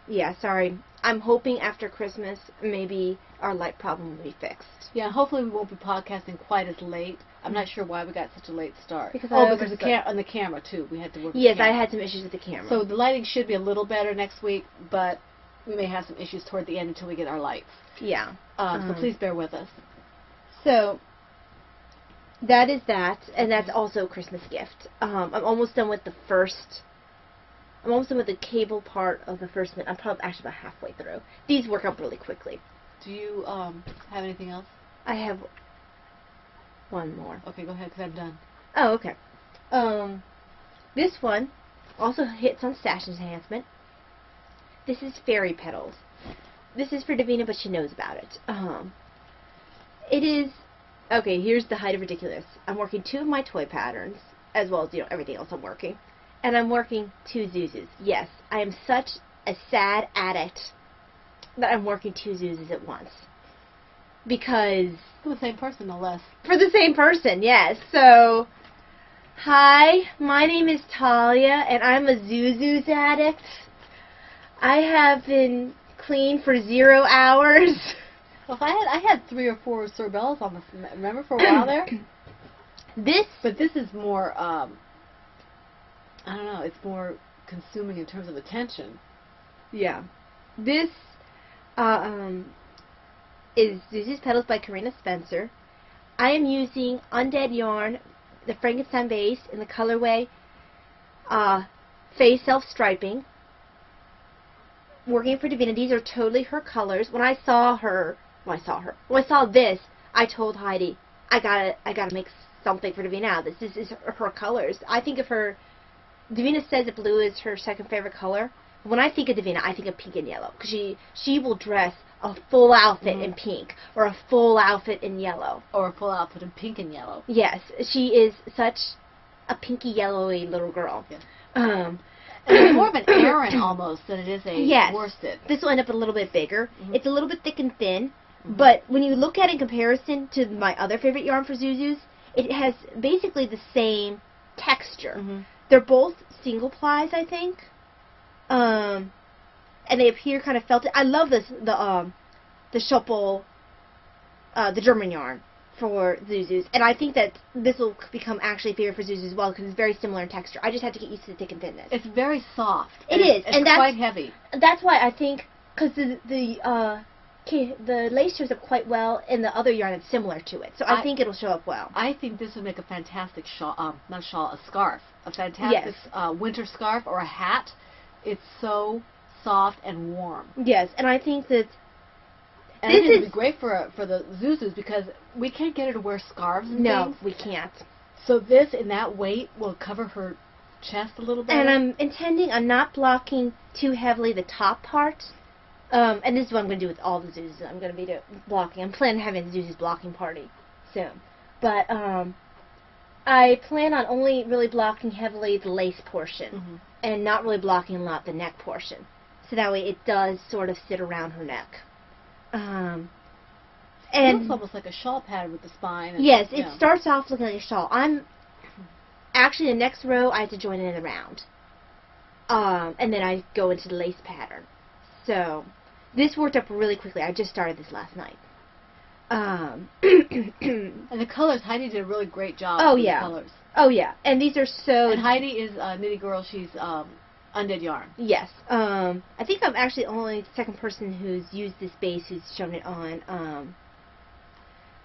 yeah, sorry. I'm hoping after Christmas maybe our light problem will be fixed. Yeah, hopefully we won't be podcasting quite as late. I'm not sure why we got such a late start. Because because on the camera too. We had to work. Yes, the I camera. had some issues with the camera. So the lighting should be a little better next week, but we may have some issues toward the end until we get our lights. yeah. So please bear with us. So that is that, and that's also a Christmas gift. I'm almost done with the first. I'm almost done with the cable part of the first one. I'm probably actually about halfway through. These work up really quickly. Do you have anything else? I have one more. Okay, go ahead, because I'm done. Oh, okay. This one also hits on stash enhancement. This is Fairy Petals. This is for Davina, but she knows about it. It is... Okay, here's the height of ridiculous. I'm working 2 of my toy patterns, as well as, everything else I'm working. And I'm working 2 Zuzus. Yes, I am such a sad addict that I'm working 2 Zuzus at once. Because... For the same person, no less. For the same person, yes. So, hi, my name is Talia, and I'm a Zuzus addict. I have been clean for 0 hours. Well, I had 3 or 4 Cerebellas on the. Remember for a while there. But this is more. I don't know. It's more consuming in terms of attention. Yeah. This is Zuzu's Petals by Karina Spencer. I am using Undead Yarn, the Frankenstein base, in the colorway Phase Self Striping. Working for Davina. These are totally her colors. When I saw this, I told Heidi, I gotta make something for Davina out of this. This is her colors. I think of her. Davina says that blue is her second favorite color. When I think of Davina, I think of pink and yellow, because she will dress a full outfit in pink or a full outfit in yellow. Or a full outfit in pink and yellow. Yes, she is such a pinky yellowy little girl. Yeah. And it's more of an Aran almost than it is a worsted. This will end up a little bit bigger. It's a little bit thick and thin, but when you look at it in comparison to my other favorite yarn for Zuzus, it has basically the same texture. They're both single plies, I think. And they appear kind of felted. I love the Schuppel, the German yarn for Zuzus, and I think that this will become actually a favorite for Zuzus as well, because it's very similar in texture. I just have to get used to the thick and thinness. It's very soft. It is, and that's quite heavy. That's why I think, because the lace shows up quite well, and the other yarn is similar to it, so I think it'll show up well. I think this would make a fantastic shawl, not a shawl, a scarf. A fantastic winter scarf or a hat. It's so soft and warm. Yes, and I think that and this would be great for the Zuzus, because we can't get her to wear scarves and no, things. we can't. So this, in that weight, will cover her chest a little bit. And I'm intending on not blocking too heavily the top part. And this is what I'm going to do with all the Zuzus. I'm going to be blocking. I'm planning on having a Zuzus blocking party soon. But I plan on only really blocking heavily the lace portion and not really blocking a lot the neck portion. So that way it does sort of sit around her neck. It looks And almost like a shawl pattern with the spine. And, yes, it yeah. starts off looking like a shawl. I'm actually the next row I have to join in around. And then I go into the lace pattern. So this worked up really quickly. I just started this last night. And the colors, Heidi did a really great job Oh, with yeah. the colors. Oh yeah, and these are so. And Heidi is Knitty Girl. She's Undead Yarn. Yes. I think I'm actually only the second person who's used this base who's shown it on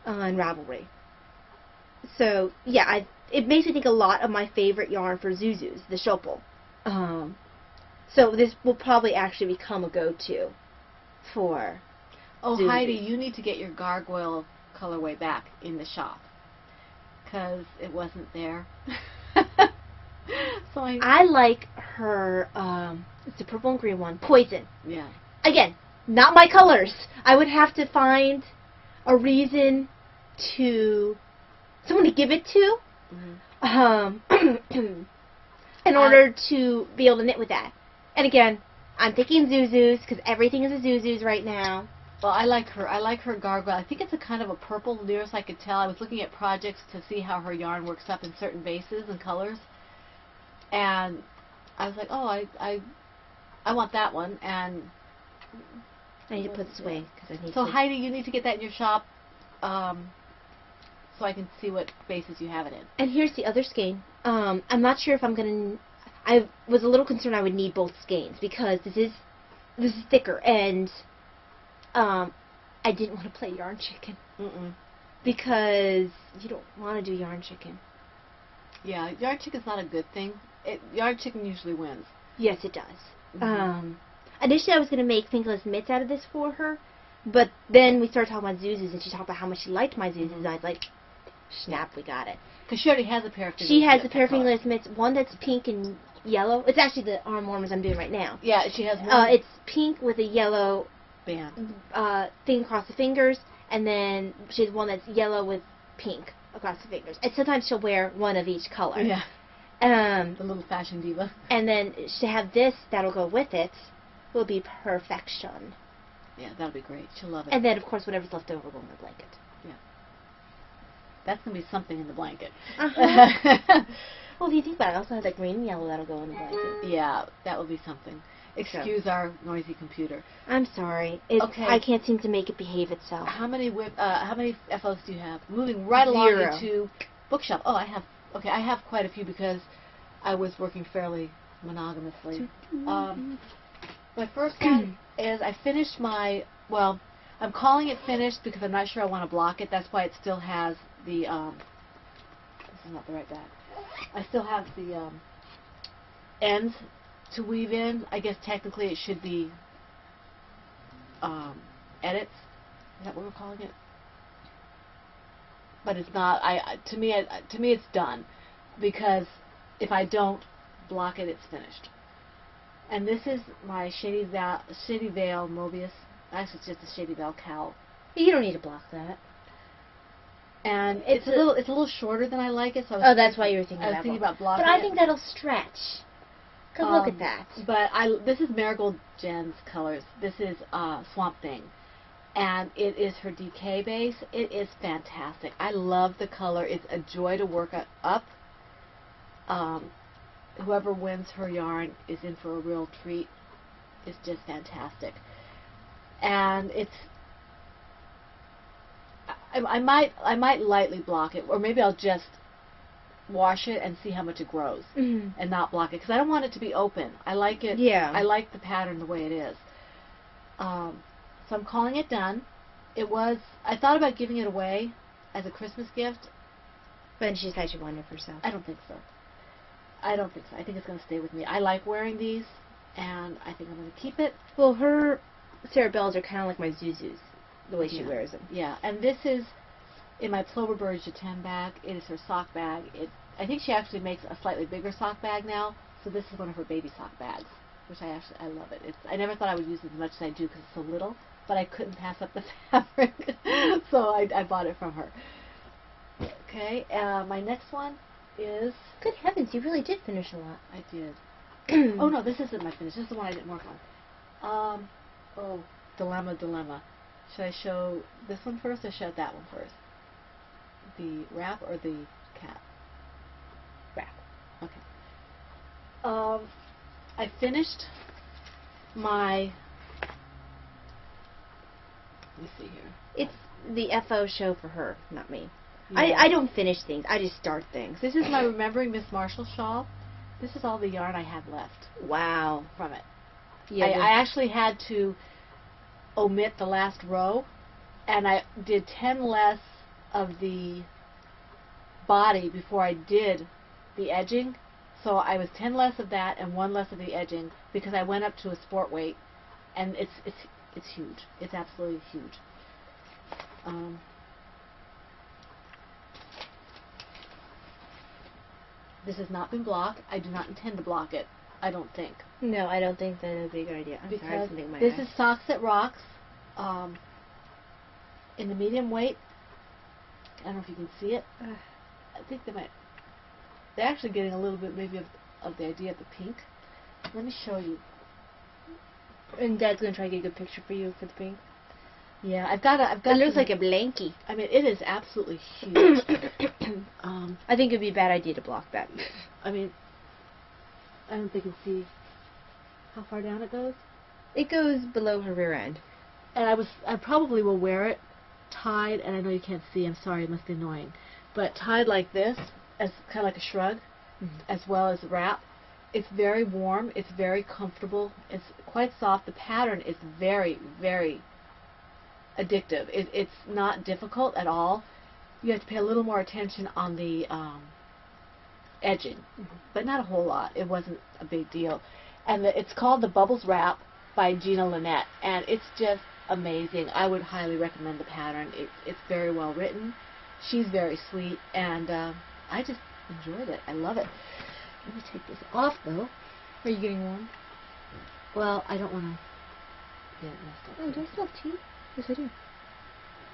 Ravelry. So yeah, it makes me think a lot of my favorite yarn for Zuzus, the Schopel. So this will probably actually become a go-to for. Oh, Zuzus. Heidi, you need to get your gargoyle colorway back in the shop because it wasn't there. So I like her. It's the purple and green one, Poison. yeah. Again, not my colors. I would have to find a reason to someone to give it to, in order to be able to knit with that. And again, I'm thinking Zuzus because everything is a Zuzus right now. Well, I like her. I like her gargoyle. I think it's a kind of a purple, nearest I could tell. I was looking at projects to see how her yarn works up in certain bases and colors, and I was like, oh, I want that one. And I need to put this away because I need so to. Heidi, you need to get that in your shop, so I can see what bases you have it in. And here's the other skein. I'm not sure if I'm gonna. I was a little concerned I would need both skeins because this is thicker, and I didn't want to play yarn chicken because you don't want to do yarn chicken. Yeah, yarn chicken's not a good thing. Yarn chicken usually wins. Yes, it does. Initially, I was gonna make fingerless mitts out of this for her, but then we started talking about Zuzus, and she talked about how much she liked my Zuzus, and I was like, snap, we got it. Because she already has a pair of She has a pair of color. fingerless mitts, one that's pink and yellow. It's actually the arm warmers I'm doing right now. Yeah, she has one It's pink with a yellow band. thing across the fingers, and then she has one that's yellow with pink across the fingers. And sometimes she'll wear one of each color. Yeah, The the little fashion diva. and then to have this that'll go with it will be perfection. Yeah, that'll be great. She'll love it. And then of course whatever's left over will go in the blanket. That's going to be something in the blanket. Well, if you think about it, I also have that green and yellow that'll go in the blanket. Yeah, that will be something. Excuse our noisy computer. I'm sorry. Okay. I can't seem to make it behave itself. How many FOs do you have? Moving right along 0. into bookshelf. Oh, I have quite a few because I was working fairly monogamously. My first one is I finished my, well, I'm calling it finished because I'm not sure I want to block it. That's why it still has the, this is not the right bag. I still have the ends to weave in. I guess technically it should be edits. Is that what we're calling it? But it's not. To me it's done because if I don't block it, it's finished. And this is my Shady Veil Mobius. Actually, it's just a Shady Veil cowl. You don't need to block that. And it's a little shorter than I like it. So That's why you were thinking I was about thinking about blocking But I it. think that'll stretch. Cause look at that. But this is Marigold Jen's colors. This is Swamp Thing. And it is her DK base. It is fantastic. I love the color. It's a joy to work up. Whoever wins her yarn is in for a real treat. It's just fantastic. And it's I might lightly block it, or maybe I'll just wash it and see how much it grows and not block it because I don't want it to be open. I like it. Yeah. I like the pattern the way it is. So I'm calling it done. I thought about giving it away as a Christmas gift. But then she decided she wanted it for herself. I don't think so. I think it's going to stay with me. I like wearing these, and I think I'm going to keep it. Well, her Sarah Bells are kind of like my Zuzus, the way she wears them. Yeah, and this is in my Plover Bird Jatem bag. It is her sock bag. I think she actually makes a slightly bigger sock bag now, so this is one of her baby sock bags, which I love it. I never thought I would use it as much as I do because it's so little, but I couldn't pass up the fabric, so I bought it from her. Okay, my next one is... Good heavens, you really did finish a lot. I did. Oh no, this isn't my finish. This is the one I didn't work on. Dilemma. Should I show this one first or show that one first? The wrap or the cat? Wrap. Okay. I finished my. Let me see here. It's the FO show for her, not me. Yeah. I don't finish things. I just start things. This is my Remembering Miss Marshall shawl. This is all the yarn I had left Wow. from it. Yeah. I actually had to omit the last row, and I did 10 less of the body before I did the edging. So I was 10 less of that and 1 less of the edging because I went up to a sport weight, and it's huge. It's absolutely huge. This has not been blocked. I do not intend to block it. I don't think. No, I don't think that would be a good idea. I'm sorry, Because something in my this eye. is Socks That Rocks in the medium weight. I don't know if you can see it. I think they're actually getting a little bit maybe of the idea of the pink. Let me show you. And Dad's gonna try to get a good picture for you for the pink. Yeah, I've got It looks like a blankie. I mean, it is absolutely huge. I think it'd be a bad idea to block that. I mean, I don't think you can see how far down it goes. It goes below her rear end. And I probably will wear it tied, and I know you can't see, I'm sorry, it must be annoying, but tied like this, as kind of like a shrug, as well as wrap. It's very warm, it's very comfortable, it's quite soft. The pattern is very, very addictive. It's not difficult at all. You have to pay a little more attention on the edging, but not a whole lot. It wasn't a big deal. And it's called the Bubbles Wrap by Gina Lynette, and it's just amazing. I would highly recommend the pattern. It's very well written. She's very sweet, and I just enjoyed it. I love it. Let me take this off, though. Are you getting warm? Well, I don't want to get it messed up. Oh, do I still have tea? Yes, I do.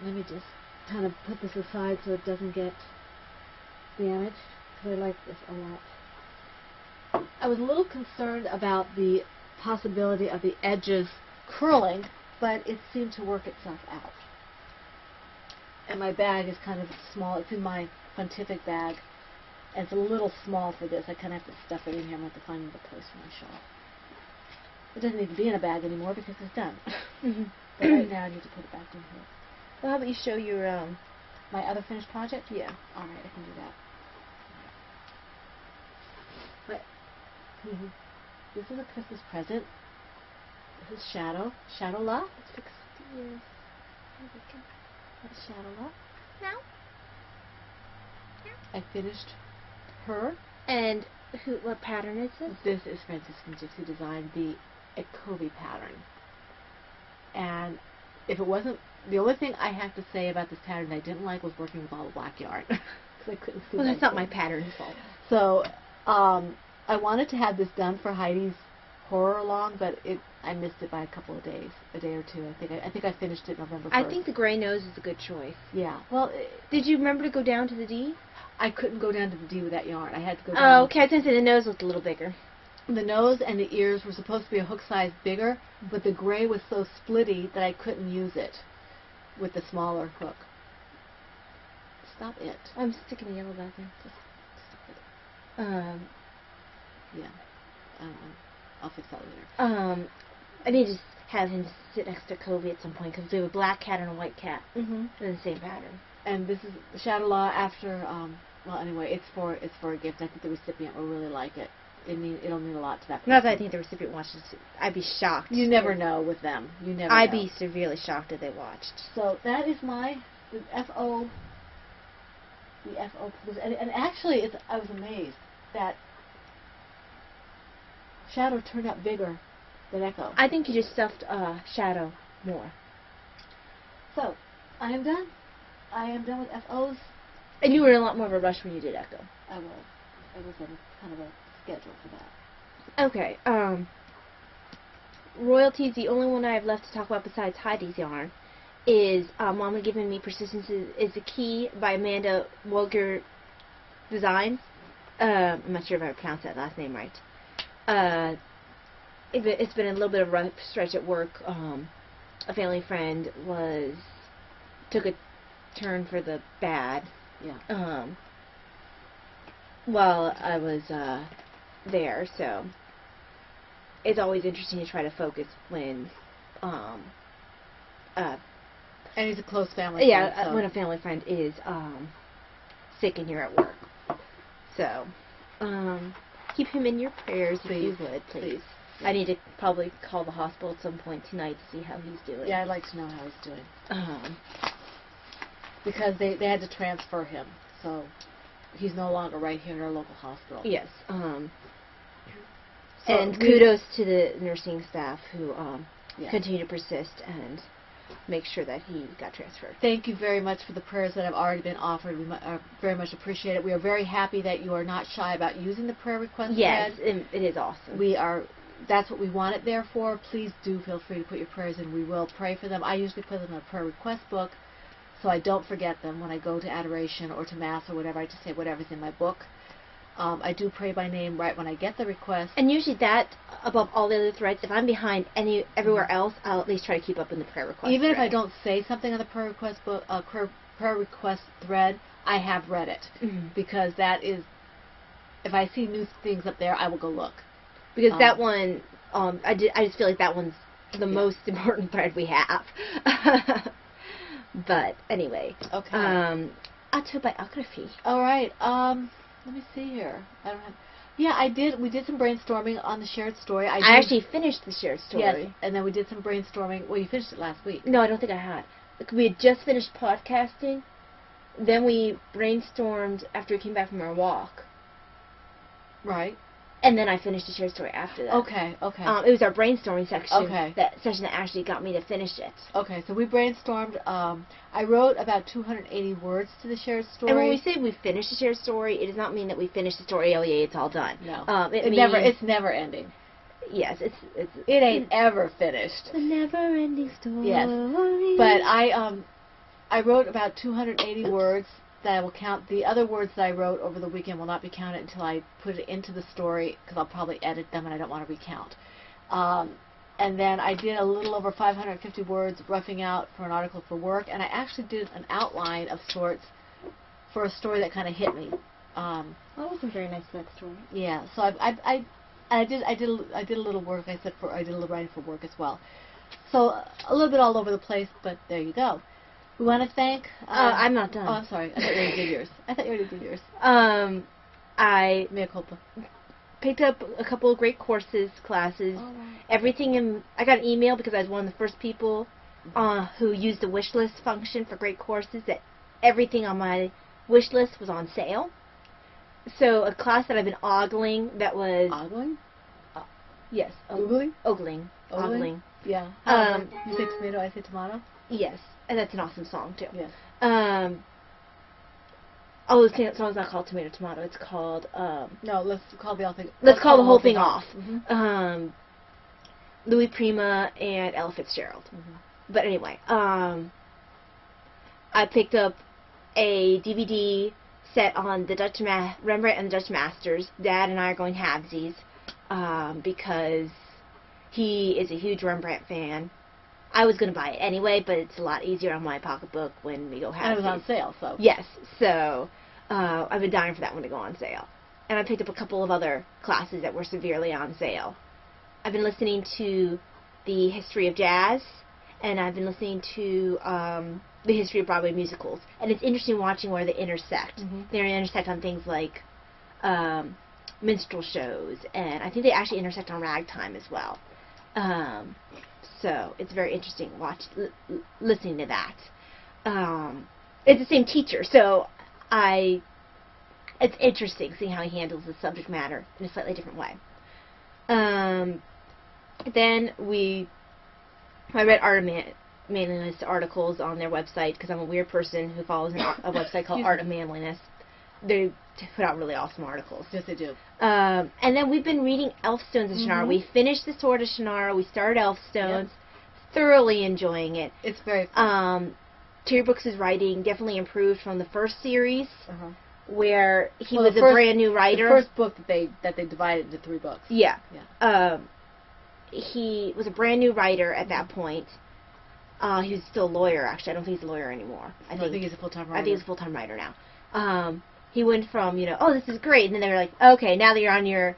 Let me just kind of put this aside so it doesn't get damaged, because I like this a lot. I was a little concerned about the possibility of the edges curling, but it seemed to work itself out. And my bag is kind of small. It's in my Pontific bag, and it's a little small for this. I kind of have to stuff it in here. I'm going to have to find another place for my shawl. It doesn't need to be in a bag anymore because it's done. But right now I need to put it back in here. Well, how about you show your My other finished project? Yeah. All right, I can do that. But this is a Christmas present. This is Shadow. Shadow La. Let's fix the ears. That's Shadow La. Now. I finished her. And what pattern is this? This is Franciscan Gypsy Design, the Ecovi pattern. And if it wasn't, the only thing I have to say about this pattern that I didn't like was working with all the black yarn. 'Cause I couldn't see Well, that's my not my thing. pattern's fault. So, I wanted to have this done for Heidi's horror along, but I missed it by a couple of days, a day or two. I think I finished it November 1st. I think the gray nose is a good choice. Yeah. Well, Did you remember to go down to the D? I couldn't go down to the D with that yarn. I had to go down. Oh, okay. I was gonna say the nose looked a little bigger. The nose and the ears were supposed to be a hook size bigger, but the gray was so splitty that I couldn't use it with the smaller hook. Stop it. I'm sticking the yellow back there. Just stop it. Yeah. I'll fix that later. I need to have him sit next to Kobe at some point because we have a black cat and a white cat Mm-hmm. in the same pattern. And this is the Shadow Law after, well, anyway, it's for a gift. I think the recipient will really like it. It'll mean a lot to that person. Not that I think the recipient watches. I'd be shocked. You never know with them. You never I'd know. be severely shocked if they watched. So that is the FO, and actually, I was amazed that Shadow turned out bigger than Echo. I think you just stuffed Shadow more. So, I am done. I am done with FOs. And you were in a lot more of a rush when you did Echo. I was in kind of a schedule for that. Okay, Royalties, the only one I have left to talk about besides Heidi's yarn is Mama Giving Me Persistence is the Key by Amanda Wolger Designs. I'm not sure if I pronounced that last name right. It's been a little bit of a rough stretch at work. a family friend took a turn for the bad. Yeah. While I was there, so it's always interesting to try to focus when And he's a close family friend. So. when a family friend is sick and you're at work. So keep him in your prayers Please. if you would, please. Yeah. I need to probably call the hospital at some point tonight to see how he's doing. Yeah, I'd like to know how he's doing. Because they had to transfer him, so he's no longer right here in our local hospital. Yes. So and kudos to the nursing staff who Yeah. continue to persist and make sure that he got transferred. Thank you very much for the prayers that have already been offered. We very much appreciate it. We are very happy that you are not shy about using the prayer request Yes, thread. it is awesome. That's what we want it there for. Please do feel free to put your prayers in. We will pray for them. I usually put them in a prayer request book so I don't forget them when I go to adoration or to Mass or whatever. I just say whatever's in my book. I do pray by name right when I get the request. And usually that, above all the other threads, if I'm behind everywhere else, I'll at least try to keep up in the prayer request Even if thread. I don't say something on the prayer request book, prayer request thread, I have read it. Because that is, if I see new things up there, I will go look. Because that one, I just feel like that one's the most important thread we have. But anyway, Okay. autobiography. All right. Let me see here. I don't have. Yeah, I did. We did some brainstorming on the shared story. I did, actually finished the shared story. Yes, and then we did some brainstorming. Well, you finished it last week. No, I don't think I had. Like, we had just finished podcasting. Then we brainstormed after we came back from our walk. Right. And then I finished the shared story after that. Okay. Okay. It was our brainstorming section. Okay. That session that actually got me to finish it. Okay. So we brainstormed. I wrote about 280 words to the shared story. And when we say we finished the shared story, it does not mean that we finished the story. Oh yeah, it's all done. No. It's never ending. Yes, it's It ain't ever finished. the never-ending story. Yes. But I wrote about 280 words that I will count. The other words that I wrote over the weekend will not be counted until I put it into the story because I'll probably edit them and I don't want to recount. And then I did a little over 550 words roughing out for an article for work, and I actually did an outline of sorts for a story that kind of hit me. That wasn't very nice, that story. Yeah, so I did a little work. I did a little writing for work as well. So a little bit all over the place, but there you go. We want to thank. I'm not done. Oh, I'm sorry. I thought you already did yours. I Mea culpa. picked up a couple of great courses, classes. All right. Everything I got an email because I was one of the first people who used the wish list function for great courses that everything on my wish list was on sale. So a class that I've been ogling that was Ogling? yes, Ogling? ogling. Yeah. You say tomato, I say tomato? Yes, and that's an awesome song too. Yes. Oh, the song's not called Tomato Tomato. It's called No, let's call the whole thing. Let's call the whole thing off. Mm-hmm. Louis Prima and Ella Fitzgerald. Mm-hmm. But anyway, I picked up a DVD set on the Rembrandt and the Dutch Masters. Dad and I are going halvesies because he is a huge Rembrandt fan. I was going to buy it anyway, but it's a lot easier on my pocketbook when we go halvesies. And it was on sale, so. Yes, so I've been dying for that one to go on sale. And I picked up a couple of other classes that were severely on sale. I've been listening to the history of jazz, and I've been listening to the history of Broadway musicals. And it's interesting watching where they intersect. Mm-hmm. They intersect on things like minstrel shows, and I think they actually intersect on ragtime as well. So it's very interesting listening to that. It's the same teacher, so it's interesting seeing how he handles the subject matter in a slightly different way. Then I read Art of Manliness articles on their website because I'm a weird person who follows a website called Art of Manliness. They put out really awesome articles. Yes, they do. And then we've been reading Elfstones of Shannara. We finished The Sword of Shannara. We started Elfstones. Yep. Thoroughly enjoying it. It's very fun. Terry Brooks' writing definitely improved from the first series, where he Well, was a brand new writer. The first book that they divided into 3 books. Yeah. Yeah. He was a brand new writer at that point. He was still a lawyer, actually. I don't think he's a lawyer anymore. I think he's a full-time writer. I think he's a full-time writer now. He went from, oh, this is great, and then they were like, okay, now that you're on your,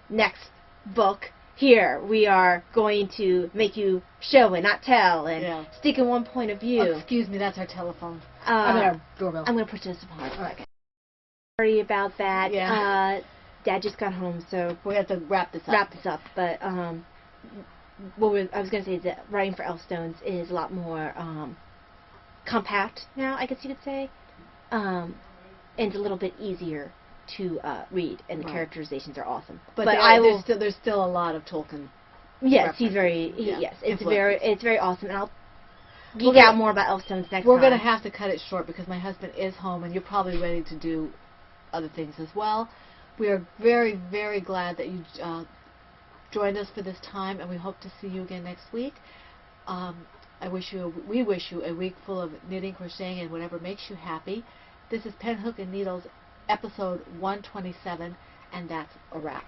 next book, here, we are going to make you show and not tell, and stick in one point of view. Oh, excuse me, that's our telephone. I mean, our doorbell. I'm going to put this upon. All right. Sorry about that. Yeah. Dad just got home, so we have to wrap this up. But what I was going to say is that writing for Elfstones is a lot more compact now, I guess you could say. And it's a little bit easier to read, and the characterizations are awesome. But there's still a lot of Tolkien. Yes, he's very yes. It's very awesome, and I'll geek out more about Elfstones next time. We're going to have to cut it short because my husband is home, and you're probably ready to do other things as well. We are very, very glad that you joined us for this time, and we hope to see you again next week. We wish you a week full of knitting, crocheting, and whatever makes you happy. This is Pen, Hook, and Needles, episode 127, and that's a wrap.